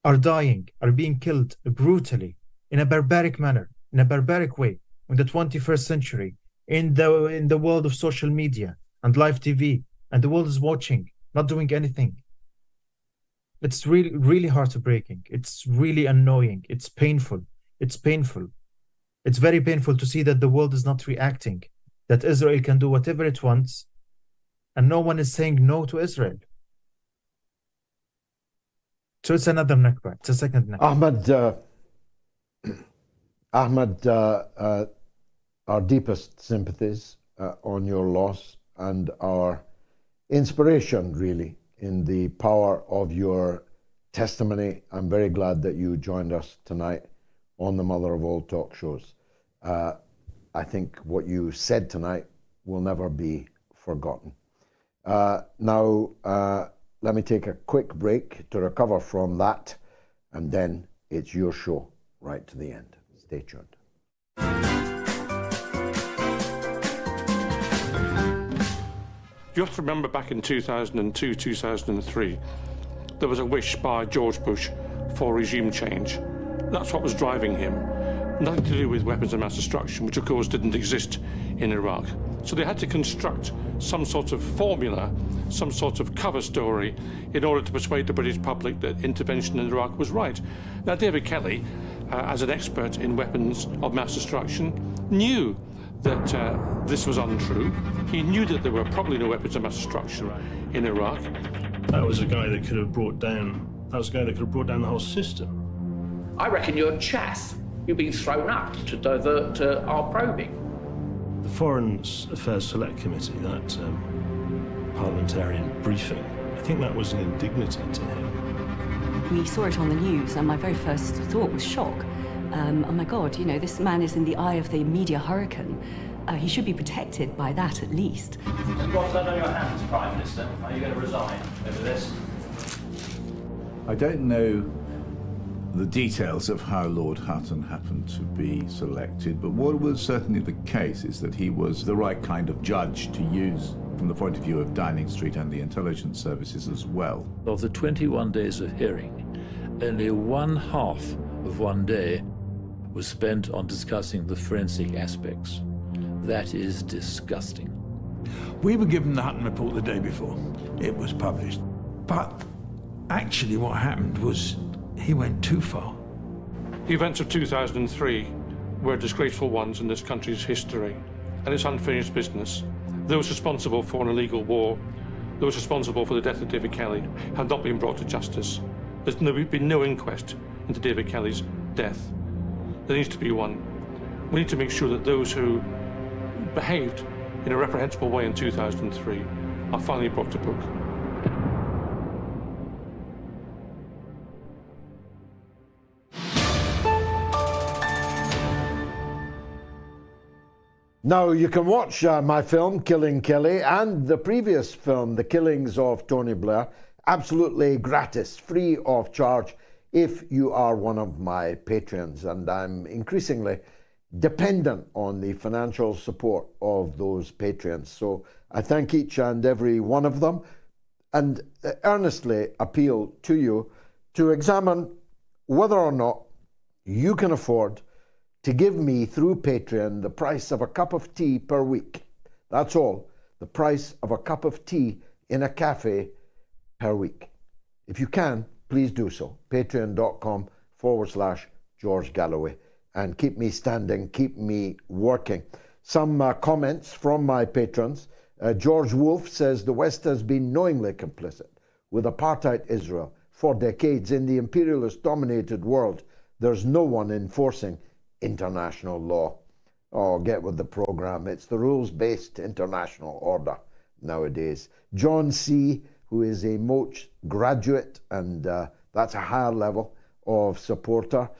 are dying, are being killed brutally in a barbaric manner, in a barbaric way, in the 21st century, in the world of social media and live TV, and the world is watching, not doing anything. It's really heartbreaking. It's really annoying. It's painful. It's painful. It's very painful to see that the world is not reacting, that Israel can do whatever it wants, and no one is saying no to Israel. So it's another Nakba. It's a second Nakba. Ahmed, our deepest sympathies on your loss and our inspiration, really, in the power of your testimony. I'm very glad that you joined us tonight on the Mother of All Talk Shows. I think what you said tonight will never be forgotten. Now, let me take a quick break to recover from that, and then it's your show right to the end. Stay tuned. You have to remember back in 2002, 2003, there was a wish by George Bush for regime change. That's what was driving him. Nothing to do with weapons of mass destruction, which of course didn't exist in Iraq. So they had to construct some sort of formula, some sort of cover story in order to persuade the British public that intervention in Iraq was right. Now, David Kelly, as an expert in weapons of mass destruction, knew that this was untrue. He knew that there were probably no weapons of mass destruction in Iraq. That was a guy that could have brought down, the whole system. I reckon you're chaff. You've been thrown up to divert our probing. The Foreign Affairs Select Committee, that parliamentarian briefing, I think that was an indignity to him. We saw it on the news, and my very first thought was shock. Oh my God, you know, this man is in the eye of the media hurricane. He should be protected by that, at least. You've got that on your hands, Prime Minister. Are you going to resign over this? I don't know the details of how Lord Hutton happened to be selected, but what was certainly the case is that he was the right kind of judge to use from the point of view of Downing Street and the intelligence services as well. Of the 21 days of hearing, only one half of one day was spent on discussing the forensic aspects. That is disgusting. We were given the Hutton report the day before it was published, but actually what happened was he went too far. The events of 2003 were disgraceful ones in this country's history, and it's unfinished business. Those responsible for an illegal war, those responsible for the death of David Kelly, have not been brought to justice. There's been no inquest into David Kelly's death. There needs to be one. We need to make sure that those who behaved in a reprehensible way in 2003 are finally brought to book. Now, you can watch my film, Killing Kelly, and the previous film, The Killings of Tony Blair, absolutely gratis, free of charge, if you are one of my patrons. And I'm increasingly dependent on the financial support of those patrons. So I thank each and every one of them and earnestly appeal to you to examine whether or not you can afford to give me through Patreon the price of a cup of tea per week. That's all. The price of a cup of tea in a cafe per week. If you can, please do so. Patreon.com/George Galloway. And keep me standing, keep me working. Some comments from my patrons. George Wolfe says the West has been knowingly complicit with apartheid Israel for decades. In the imperialist-dominated world, there's no one enforcing international law. Oh, get with the program. It's the rules-based international order nowadays. John C., who is a MOATS graduate, and that's a higher level of supporter,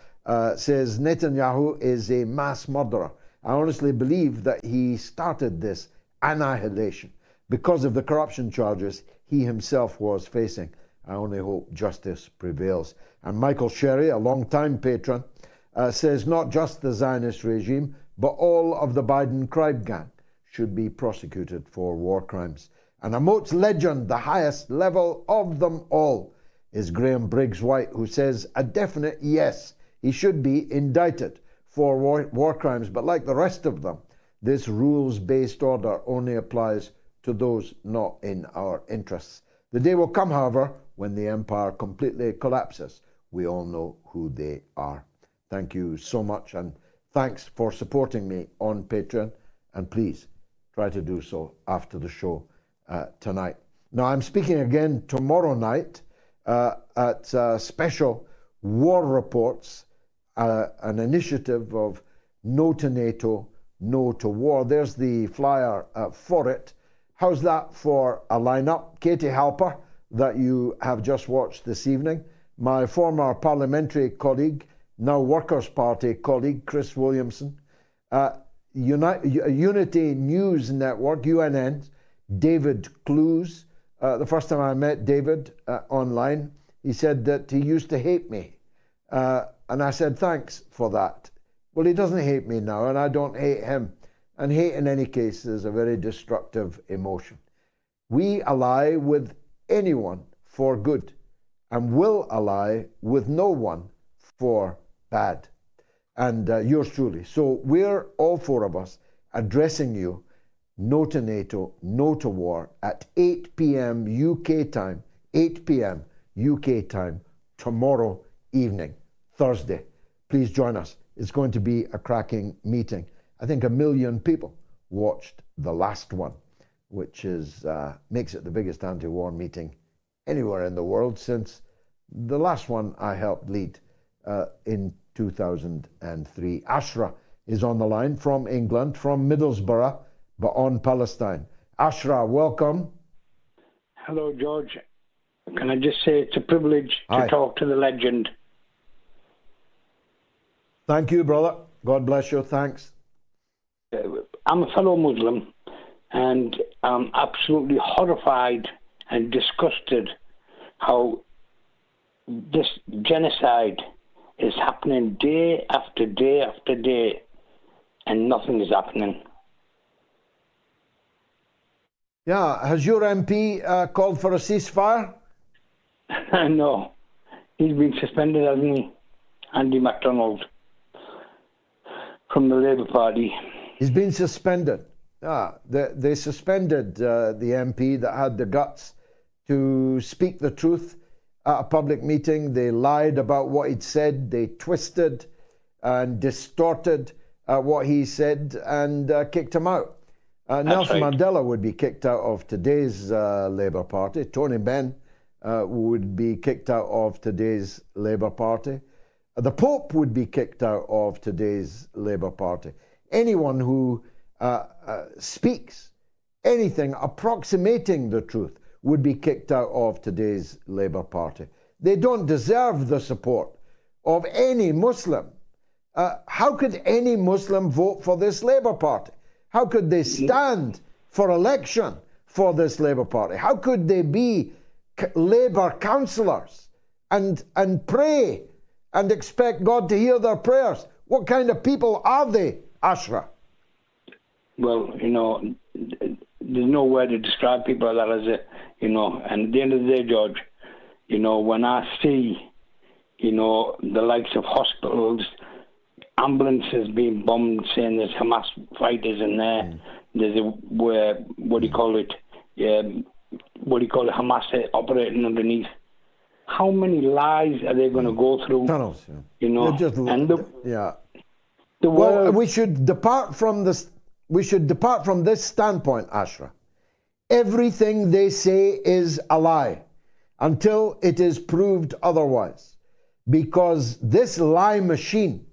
says Netanyahu is a mass murderer. I honestly believe that he started this annihilation because of the corruption charges he himself was facing. I only hope justice prevails. And Michael Sherry, a long-time patron, says not just the Zionist regime, but all of the Biden crime gang should be prosecuted for war crimes. And a MOATS legend, the highest level of them all, is Graham Briggs-White, who says a definite yes, he should be indicted for war crimes, but like the rest of them, this rules-based order only applies to those not in our interests. The day will come, however, when the empire completely collapses. We all know who they are. Thank you so much, and thanks for supporting me on Patreon, and please try to do so after the show tonight. Now, I'm speaking again tomorrow night at Special War Reports, an initiative of No to NATO, No to War. There's the flyer for it. How's that for a lineup? Katie Halper, that you have just watched this evening. My former parliamentary colleague, now Workers' Party colleague, Chris Williamson. Unity News Network, UNN, David Clues. The first time I met David online, he said that he used to hate me. And I said, thanks for that. Well, he doesn't hate me now, and I don't hate him. And hate, in any case, is a very destructive emotion. We ally with anyone for good, and will ally with no one for bad. And yours truly. So we're, all four of us, addressing you, No to NATO, No to War, at 8 p.m. UK time, 8 p.m. UK time, tomorrow evening, Thursday. Please join us. It's going to be a cracking meeting. I think 1 million people watched the last one, which is makes it the biggest anti-war meeting anywhere in the world since the last one I helped lead in 2003. Ashra is on the line from England, from Middlesbrough, but on Palestine. Ashra, welcome. Hello, George. Can I just say it's a privilege to talk to the legend. Thank you, brother. God bless you. Thanks. I'm a fellow Muslim, and I'm absolutely horrified and disgusted how this genocide is happening day after day after day, and nothing is happening. Yeah, has your MP called for a ceasefire? No, he's been suspended, hasn't he? Andy MacDonald from the Labour Party. He's been suspended. They suspended the MP that had the guts to speak the truth at a public meeting. They lied about what he'd said. They twisted and distorted what he said and kicked him out. Nelson Mandela would be kicked out of today's Labour Party. Tony Benn would be kicked out of today's Labour Party. The Pope would be kicked out of today's Labour Party. Anyone who speaks anything approximating the truth would be kicked out of today's Labour Party. They don't deserve the support of any Muslim. How could any Muslim vote for this Labour Party? How could they stand for election for this Labour Party? How could they be Labour councillors and pray and expect God to hear their prayers? What kind of people are they, Ashra? Well, there's no word to describe people like that as and at the end of the day, George, when I see, the likes of hospitals, ambulances being bombed, saying there's Hamas fighters in there, there's Hamas operating underneath. How many lies are they going to go through? Tunnels, the world. Well, we should depart from this. We should depart from this standpoint, Ashra. Everything they say is a lie until it is proved otherwise, because this lie machine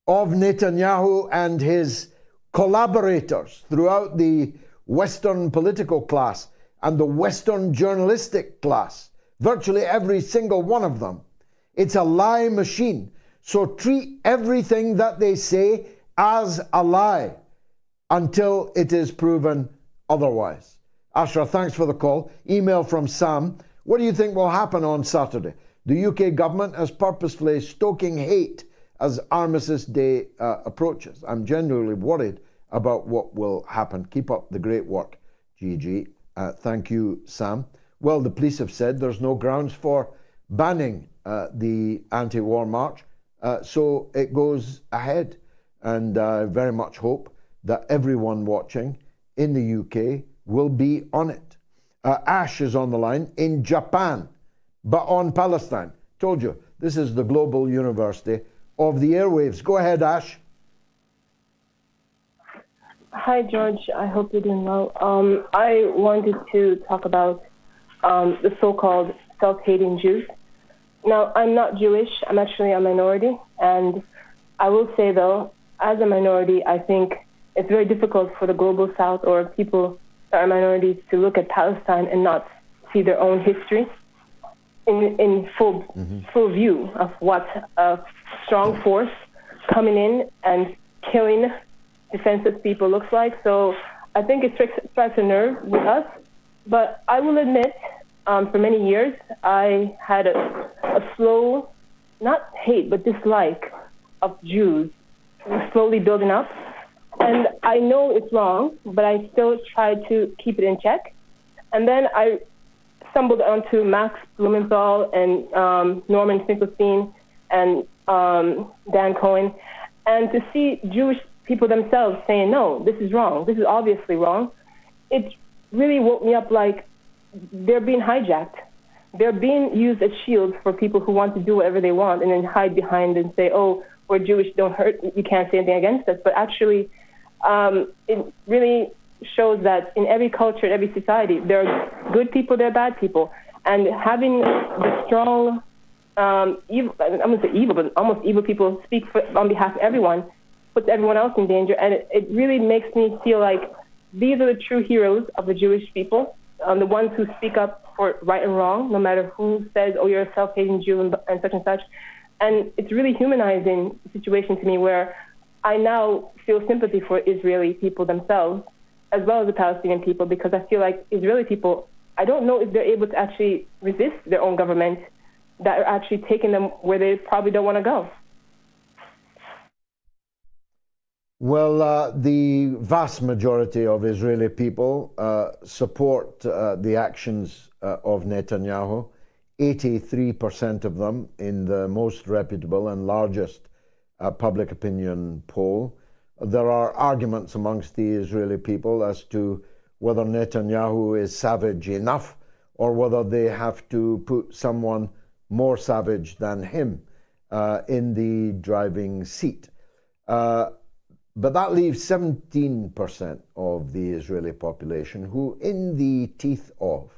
of Netanyahu and his collaborators throughout the Western political class and the Western journalistic class, virtually every single one of them, it's a lie machine. So treat everything that they say as a lie until it is proven otherwise. Ashra, thanks for the call. Email from Sam. What do you think will happen on Saturday? The UK government is purposefully stoking hate as Armistice Day approaches. I'm genuinely worried about what will happen. Keep up the great work, GG. Thank you, Sam. Well, the police have said there's no grounds for banning the anti-war march, so it goes ahead. And I very much hope that everyone watching in the UK will be on it. Ash is on the line in Japan, but on Palestine. Told you, this is the global university of the airwaves. Go ahead, Ash. Hi, George. I hope you're doing well. I wanted to talk about the so-called self-hating Jews. Now, I'm not Jewish. I'm actually a minority. And I will say, though, as a minority, I think it's very difficult for the global South or people that are minorities to look at Palestine and not see their own history in full view of what a strong force coming in and killing defenseless people looks like. So I think it strikes a nerve with us. But I will admit, for many years, I had a slow, not hate, but dislike of Jews slowly building up. And I know it's wrong, but I still try to keep it in check. And then I stumbled onto Max Blumenthal and Norman Finkelstein and Dan Cohen, and to see Jewish people themselves saying, no, this is wrong, this is obviously wrong, it really woke me up like they're being hijacked. They're being used as shields for people who want to do whatever they want and then hide behind and say, oh, we're Jewish, don't hurt, you can't say anything against us. But actually, it really shows that in every culture, in every society, there are good people, there are bad people. And having the strong, evil, I'm going to say evil, but almost evil people speak on behalf of everyone, puts everyone else in danger. And it really makes me feel like these are the true heroes of the Jewish people, the ones who speak up for right and wrong, no matter who says, oh, you're a self-hating Jew and such and such. And it's really humanizing situation to me where I now feel sympathy for Israeli people themselves, as well as the Palestinian people, because I feel like Israeli people, I don't know if they're able to actually resist their own government that are actually taking them where they probably don't want to go. Well, the vast majority of Israeli people support the actions of Netanyahu. 83% of them in the most reputable and largest public opinion poll. There are arguments amongst the Israeli people as to whether Netanyahu is savage enough or whether they have to put someone more savage than him in the driving seat. But that leaves 17% of the Israeli population who, in the teeth of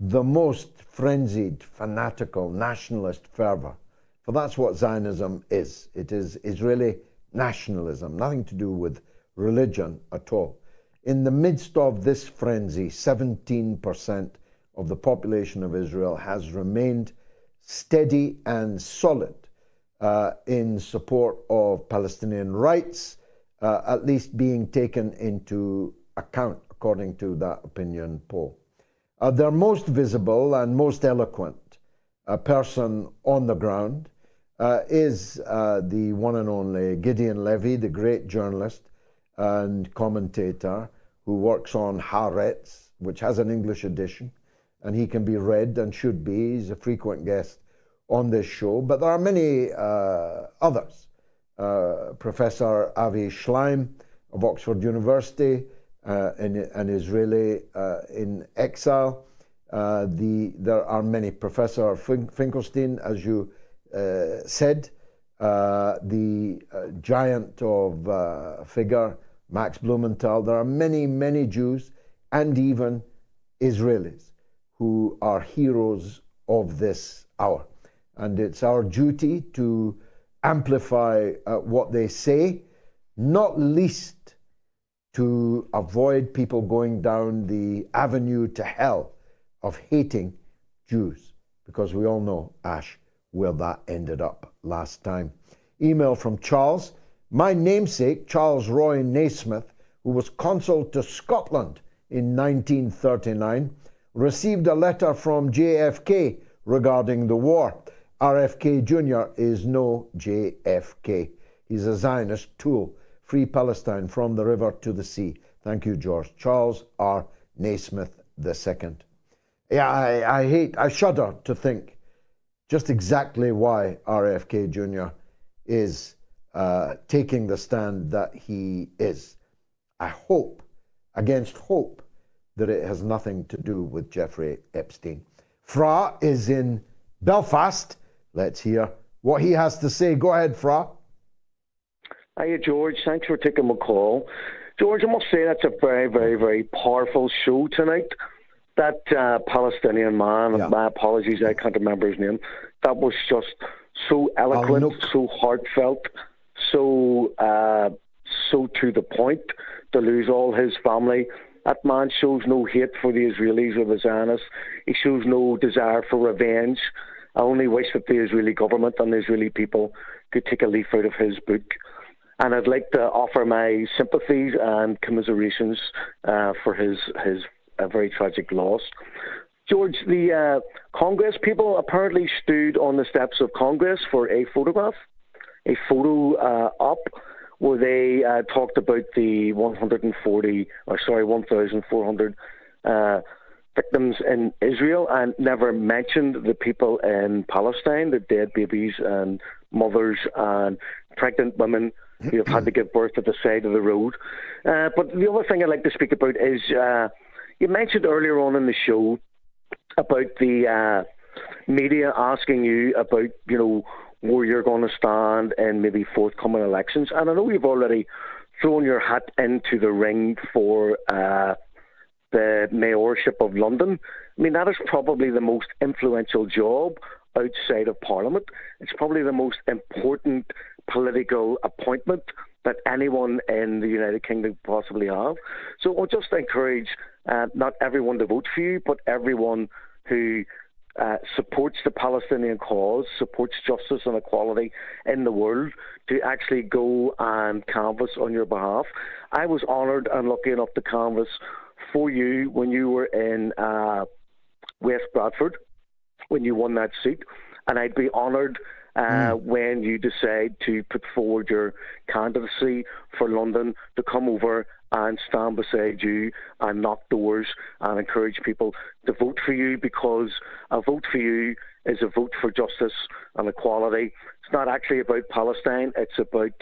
the most frenzied, fanatical, nationalist fervor, for that's what Zionism is. It is Israeli nationalism, nothing to do with religion at all. In the midst of this frenzy, 17% of the population of Israel has remained steady and solid in support of Palestinian rights, at least being taken into account, according to that opinion poll. Their most visible and most eloquent person on the ground is the one and only Gideon Levy, the great journalist and commentator who works on Haaretz, which has an English edition, and he can be read and should be. He's a frequent guest on this show, but there are many others. Professor Avi Schleim of Oxford University, an Israeli in exile. There are many. Professor Finkelstein, as you said, the giant of figure, Max Blumenthal. There are many, many Jews and even Israelis who are heroes of this hour. And it's our duty to amplify what they say, not least to avoid people going down the avenue to hell of hating Jews, because we all know, Ash, where that ended up last time. Email from Charles. My namesake, Charles Roy Naismith, who was consul to Scotland in 1939, received a letter from JFK regarding the war. RFK Jr. is no JFK. He's a Zionist tool. Free Palestine from the river to the sea. Thank you, George. Charles R. Naismith II. Yeah, I shudder to think just exactly why RFK Jr. is taking the stand that he is. I hope, against hope, that it has nothing to do with Jeffrey Epstein. Fra is in Belfast. Let's hear what he has to say. Go ahead, Fra. Hiya, George. Thanks for taking my call. George, I must say that's a very, very, very powerful show tonight. That Palestinian man, my apologies, I can't remember his name, that was just so eloquent, so heartfelt, so to the point, to lose all his family. That man shows no hate for the Israelis or the Zionists. He shows no desire for revenge. I only wish that the Israeli government and the Israeli people could take a leaf out of his book. And I'd like to offer my sympathies and commiserations for his very tragic loss. George, the Congress people apparently stood on the steps of Congress for a photograph, a photo op, where they talked about the 1,400 victims in Israel and never mentioned the people in Palestine, the dead babies and mothers and pregnant women who have had to give birth at the side of the road. But the other thing I'd like to speak about is you mentioned earlier on in the show about the media asking you about, where you're going to stand in maybe forthcoming elections. And I know you've already thrown your hat into the ring for the mayorship of London. I mean, that is probably the most influential job outside of Parliament. It's probably the most important political appointment that anyone in the United Kingdom possibly have. So I'll just encourage not everyone to vote for you, but everyone who supports the Palestinian cause, supports justice and equality in the world, to actually go and canvass on your behalf. I was honoured and lucky enough to canvass for you when you were in West Bradford, when you won that seat, and I'd be honoured when you decide to put forward your candidacy for London to come over and stand beside you and knock doors and encourage people to vote for you, because a vote for you is a vote for justice and equality. It's not actually about Palestine, it's about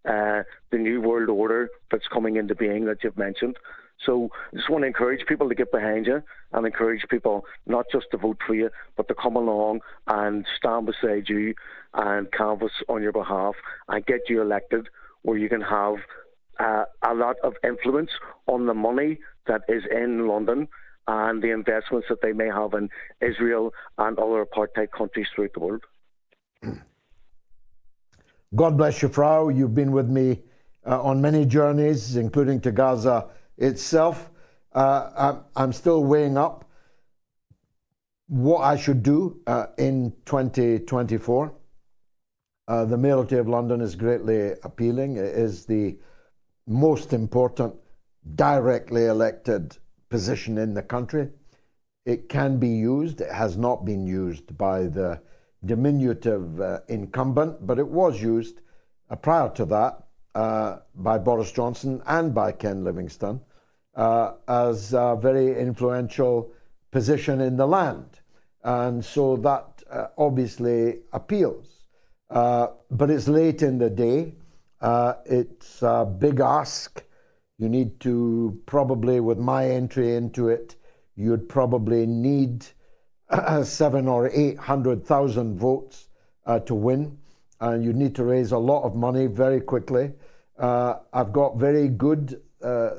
the new world order that's coming into being that you've mentioned. So I just want to encourage people to get behind you and encourage people not just to vote for you, but to come along and stand beside you and canvass on your behalf and get you elected, where you can have a lot of influence on the money that is in London and the investments that they may have in Israel and other apartheid countries throughout the world. God bless you, Frau. You've been with me on many journeys, including to Gaza itself. I'm still weighing up what I should do in 2024. The mayoralty of London is greatly appealing. It is the most important directly elected position in the country. It can be used. It has not been used by the diminutive incumbent, but it was used prior to that by Boris Johnson and by Ken Livingstone as a very influential position in the land. And so that obviously appeals. But it's late in the day. It's a big ask. You need to probably, with my entry into it, you'd probably need 700,000 or 800,000 votes to win. And you need to raise a lot of money very quickly. I've got very good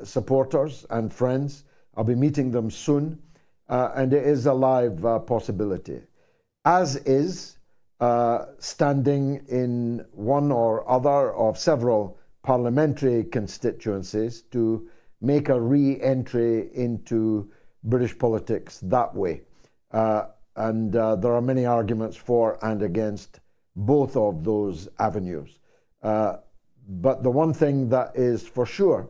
supporters and friends. I'll be meeting them soon. And it is a live possibility. As is standing in one or other of several parliamentary constituencies to make a re-entry into British politics that way. And there are many arguments for and against both of those avenues. But the one thing that is for sure,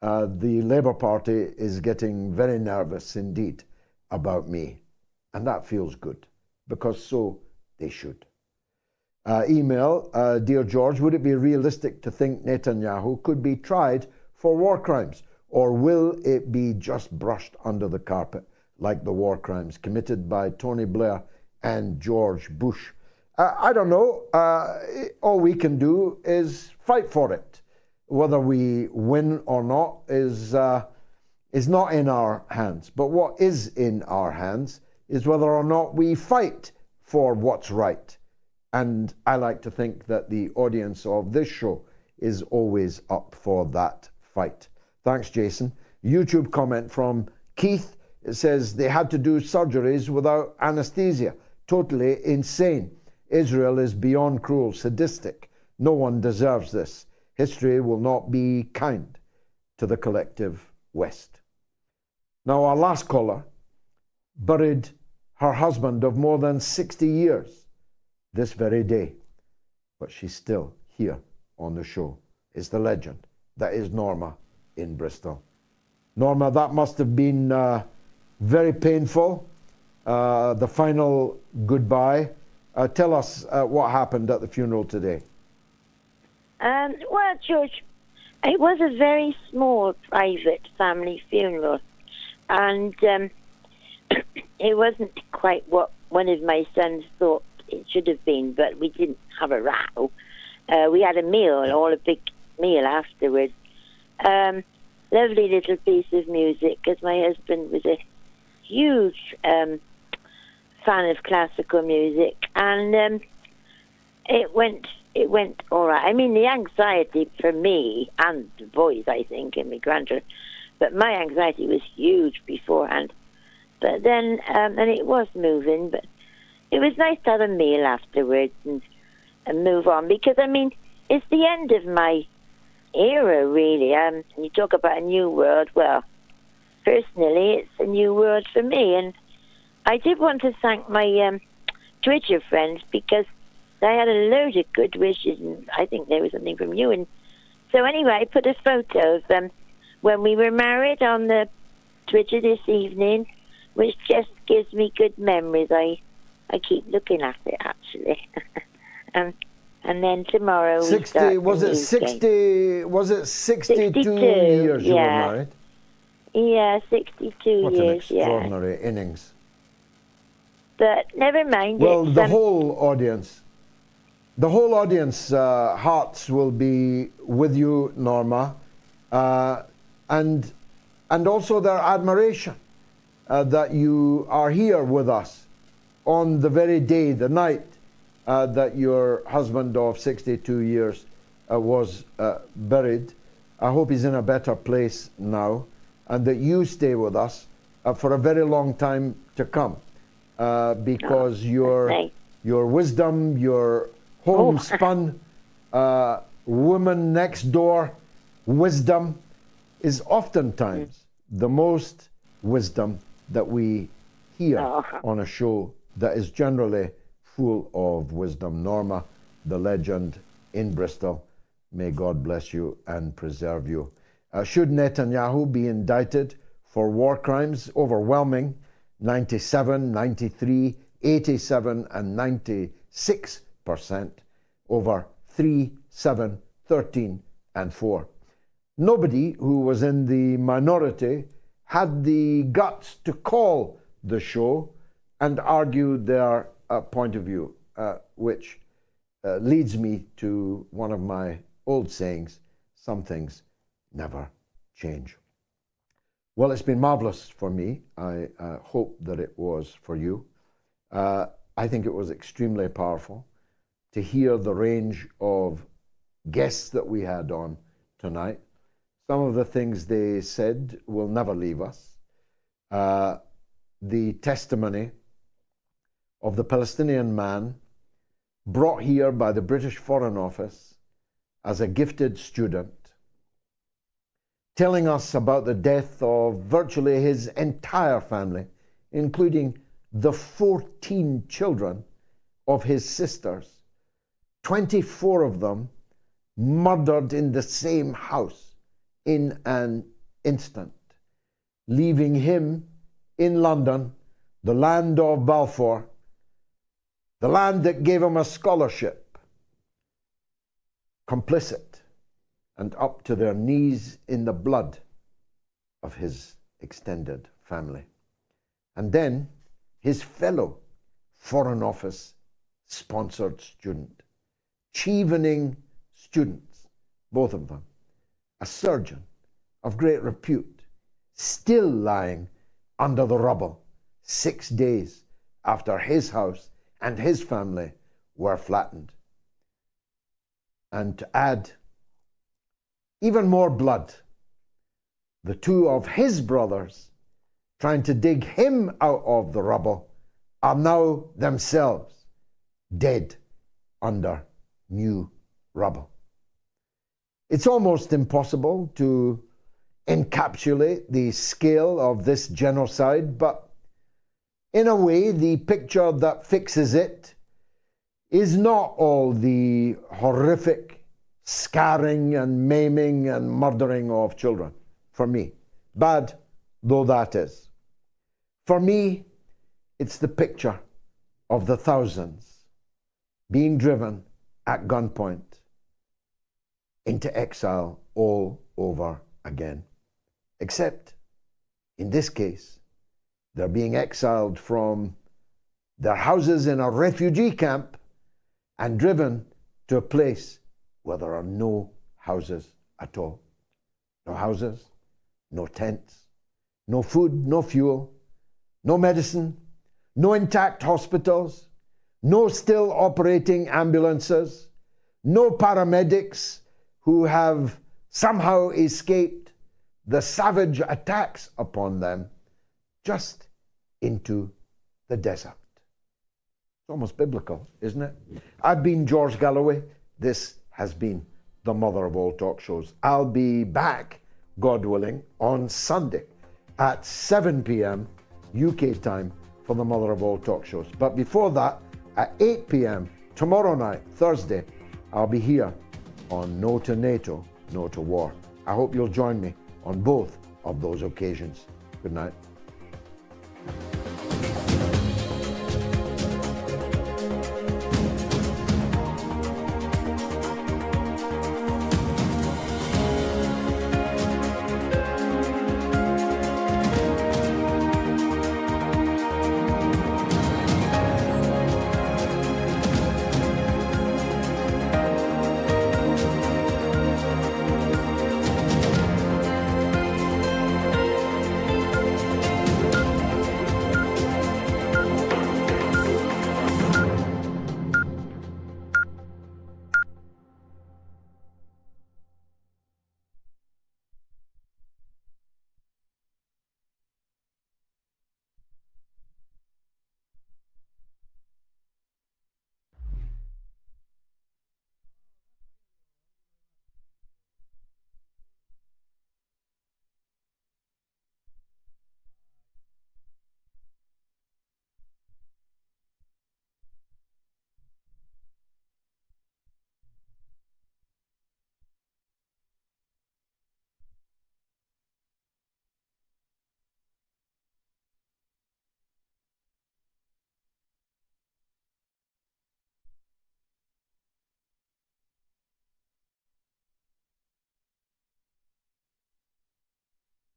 the Labour Party is getting very nervous indeed about me. And that feels good, because so they should. Email, Dear George, would it be realistic to think Netanyahu could be tried for war crimes? Or will it be just brushed under the carpet like the war crimes committed by Tony Blair and George Bush? I don't know. All we can do is fight for it. Whether we win or not is not in our hands. But what is in our hands is whether or not we fight for what's right. And I like to think that the audience of this show is always up for that fight. Thanks, Jason. YouTube comment from Keith. It says they had to do surgeries without anesthesia. Totally insane. Israel is beyond cruel, sadistic. No one deserves this. History will not be kind to the collective West. Now, our last caller buried her husband of more than 60 years this very day, but she's still here on the show. It's the legend that is Norma in Bristol. Norma, that must have been very painful, the final goodbye. Tell us what happened at the funeral today. Well, George, it was a very small, private family funeral, and it wasn't quite what one of my sons thought it should have been, but we didn't have a row. We had a meal, a big meal afterwards. Lovely little piece of music, because my husband was a huge fan of classical music, and it went all right. I mean, the anxiety for me and the boys, I think, and my grandchildren, but my anxiety was huge beforehand. But then, and it was moving, but it was nice to have a meal afterwards and move on, because, I mean, it's the end of my era, really. You talk about a new world. Well, personally, it's a new world for me, and I did want to thank my Twitter friends, because they had a load of good wishes, and I think there was something from you. And so anyway, I put a photo of them when we were married on the Twitter this evening, which just gives me good memories. I keep looking at it, actually. And then tomorrow 60, was it 62 years you were married? Yeah, 62 what years, an extraordinary innings. But never mind. Well, the whole audience hearts will be with you, Norma, and also their admiration that you are here with us on the very day, the night that your husband of 62 years was buried. I hope he's in a better place now, and that you stay with us for a very long time to come, because your wisdom, your homespun, woman next door wisdom is oftentimes the most wisdom that we hear on a show that is generally full of wisdom. Norma, the legend in Bristol, may God bless you and preserve you. Should Netanyahu be indicted for war crimes? Overwhelming 97, 93, 87, and 96% over 3, 7, 13, and 4. Nobody who was in the minority had the guts to call the show and argue their point of view, which leads me to one of my old sayings: some things never change. Well, it's been marvelous for me. I hope that it was for you. I think it was extremely powerful to hear the range of guests that we had on tonight. Some of the things they said will never leave us. The testimony of the Palestinian man brought here by the British Foreign Office as a gifted student, telling us about the death of virtually his entire family, including the 14 children of his sisters, 24 of them murdered in the same house in an instant, leaving him in London, the land of Balfour, the land that gave him a scholarship, complicit and up to their knees in the blood of his extended family. And then his fellow Foreign Office sponsored student, Chevening students, both of them, a surgeon of great repute, still lying under the rubble 6 days after his house and his family were flattened. And to add even more blood, the two of his brothers trying to dig him out of the rubble are now themselves dead under new rubble. It's almost impossible to encapsulate the scale of this genocide, but in a way, the picture that fixes it is not all the horrific scarring and maiming and murdering of children, for me, bad though that is. For me, it's the picture of the thousands being driven at gunpoint into exile all over again. Except, in this case, they're being exiled from their houses in a refugee camp and driven to a place where there are no houses at all. No houses, no tents, no food, no fuel, no medicine, no intact hospitals, no still operating ambulances, no paramedics who have somehow escaped the savage attacks upon them, just into the desert. It's almost biblical, isn't it? I've been George Galloway. This has been the mother of all talk shows. I'll be back, God willing, on Sunday at 7 p.m. UK time for the mother of all talk shows. But before that, at 8 p.m. tomorrow night, Thursday, I'll be here on No to NATO, No to War. I hope you'll join me on both of those occasions. Good night.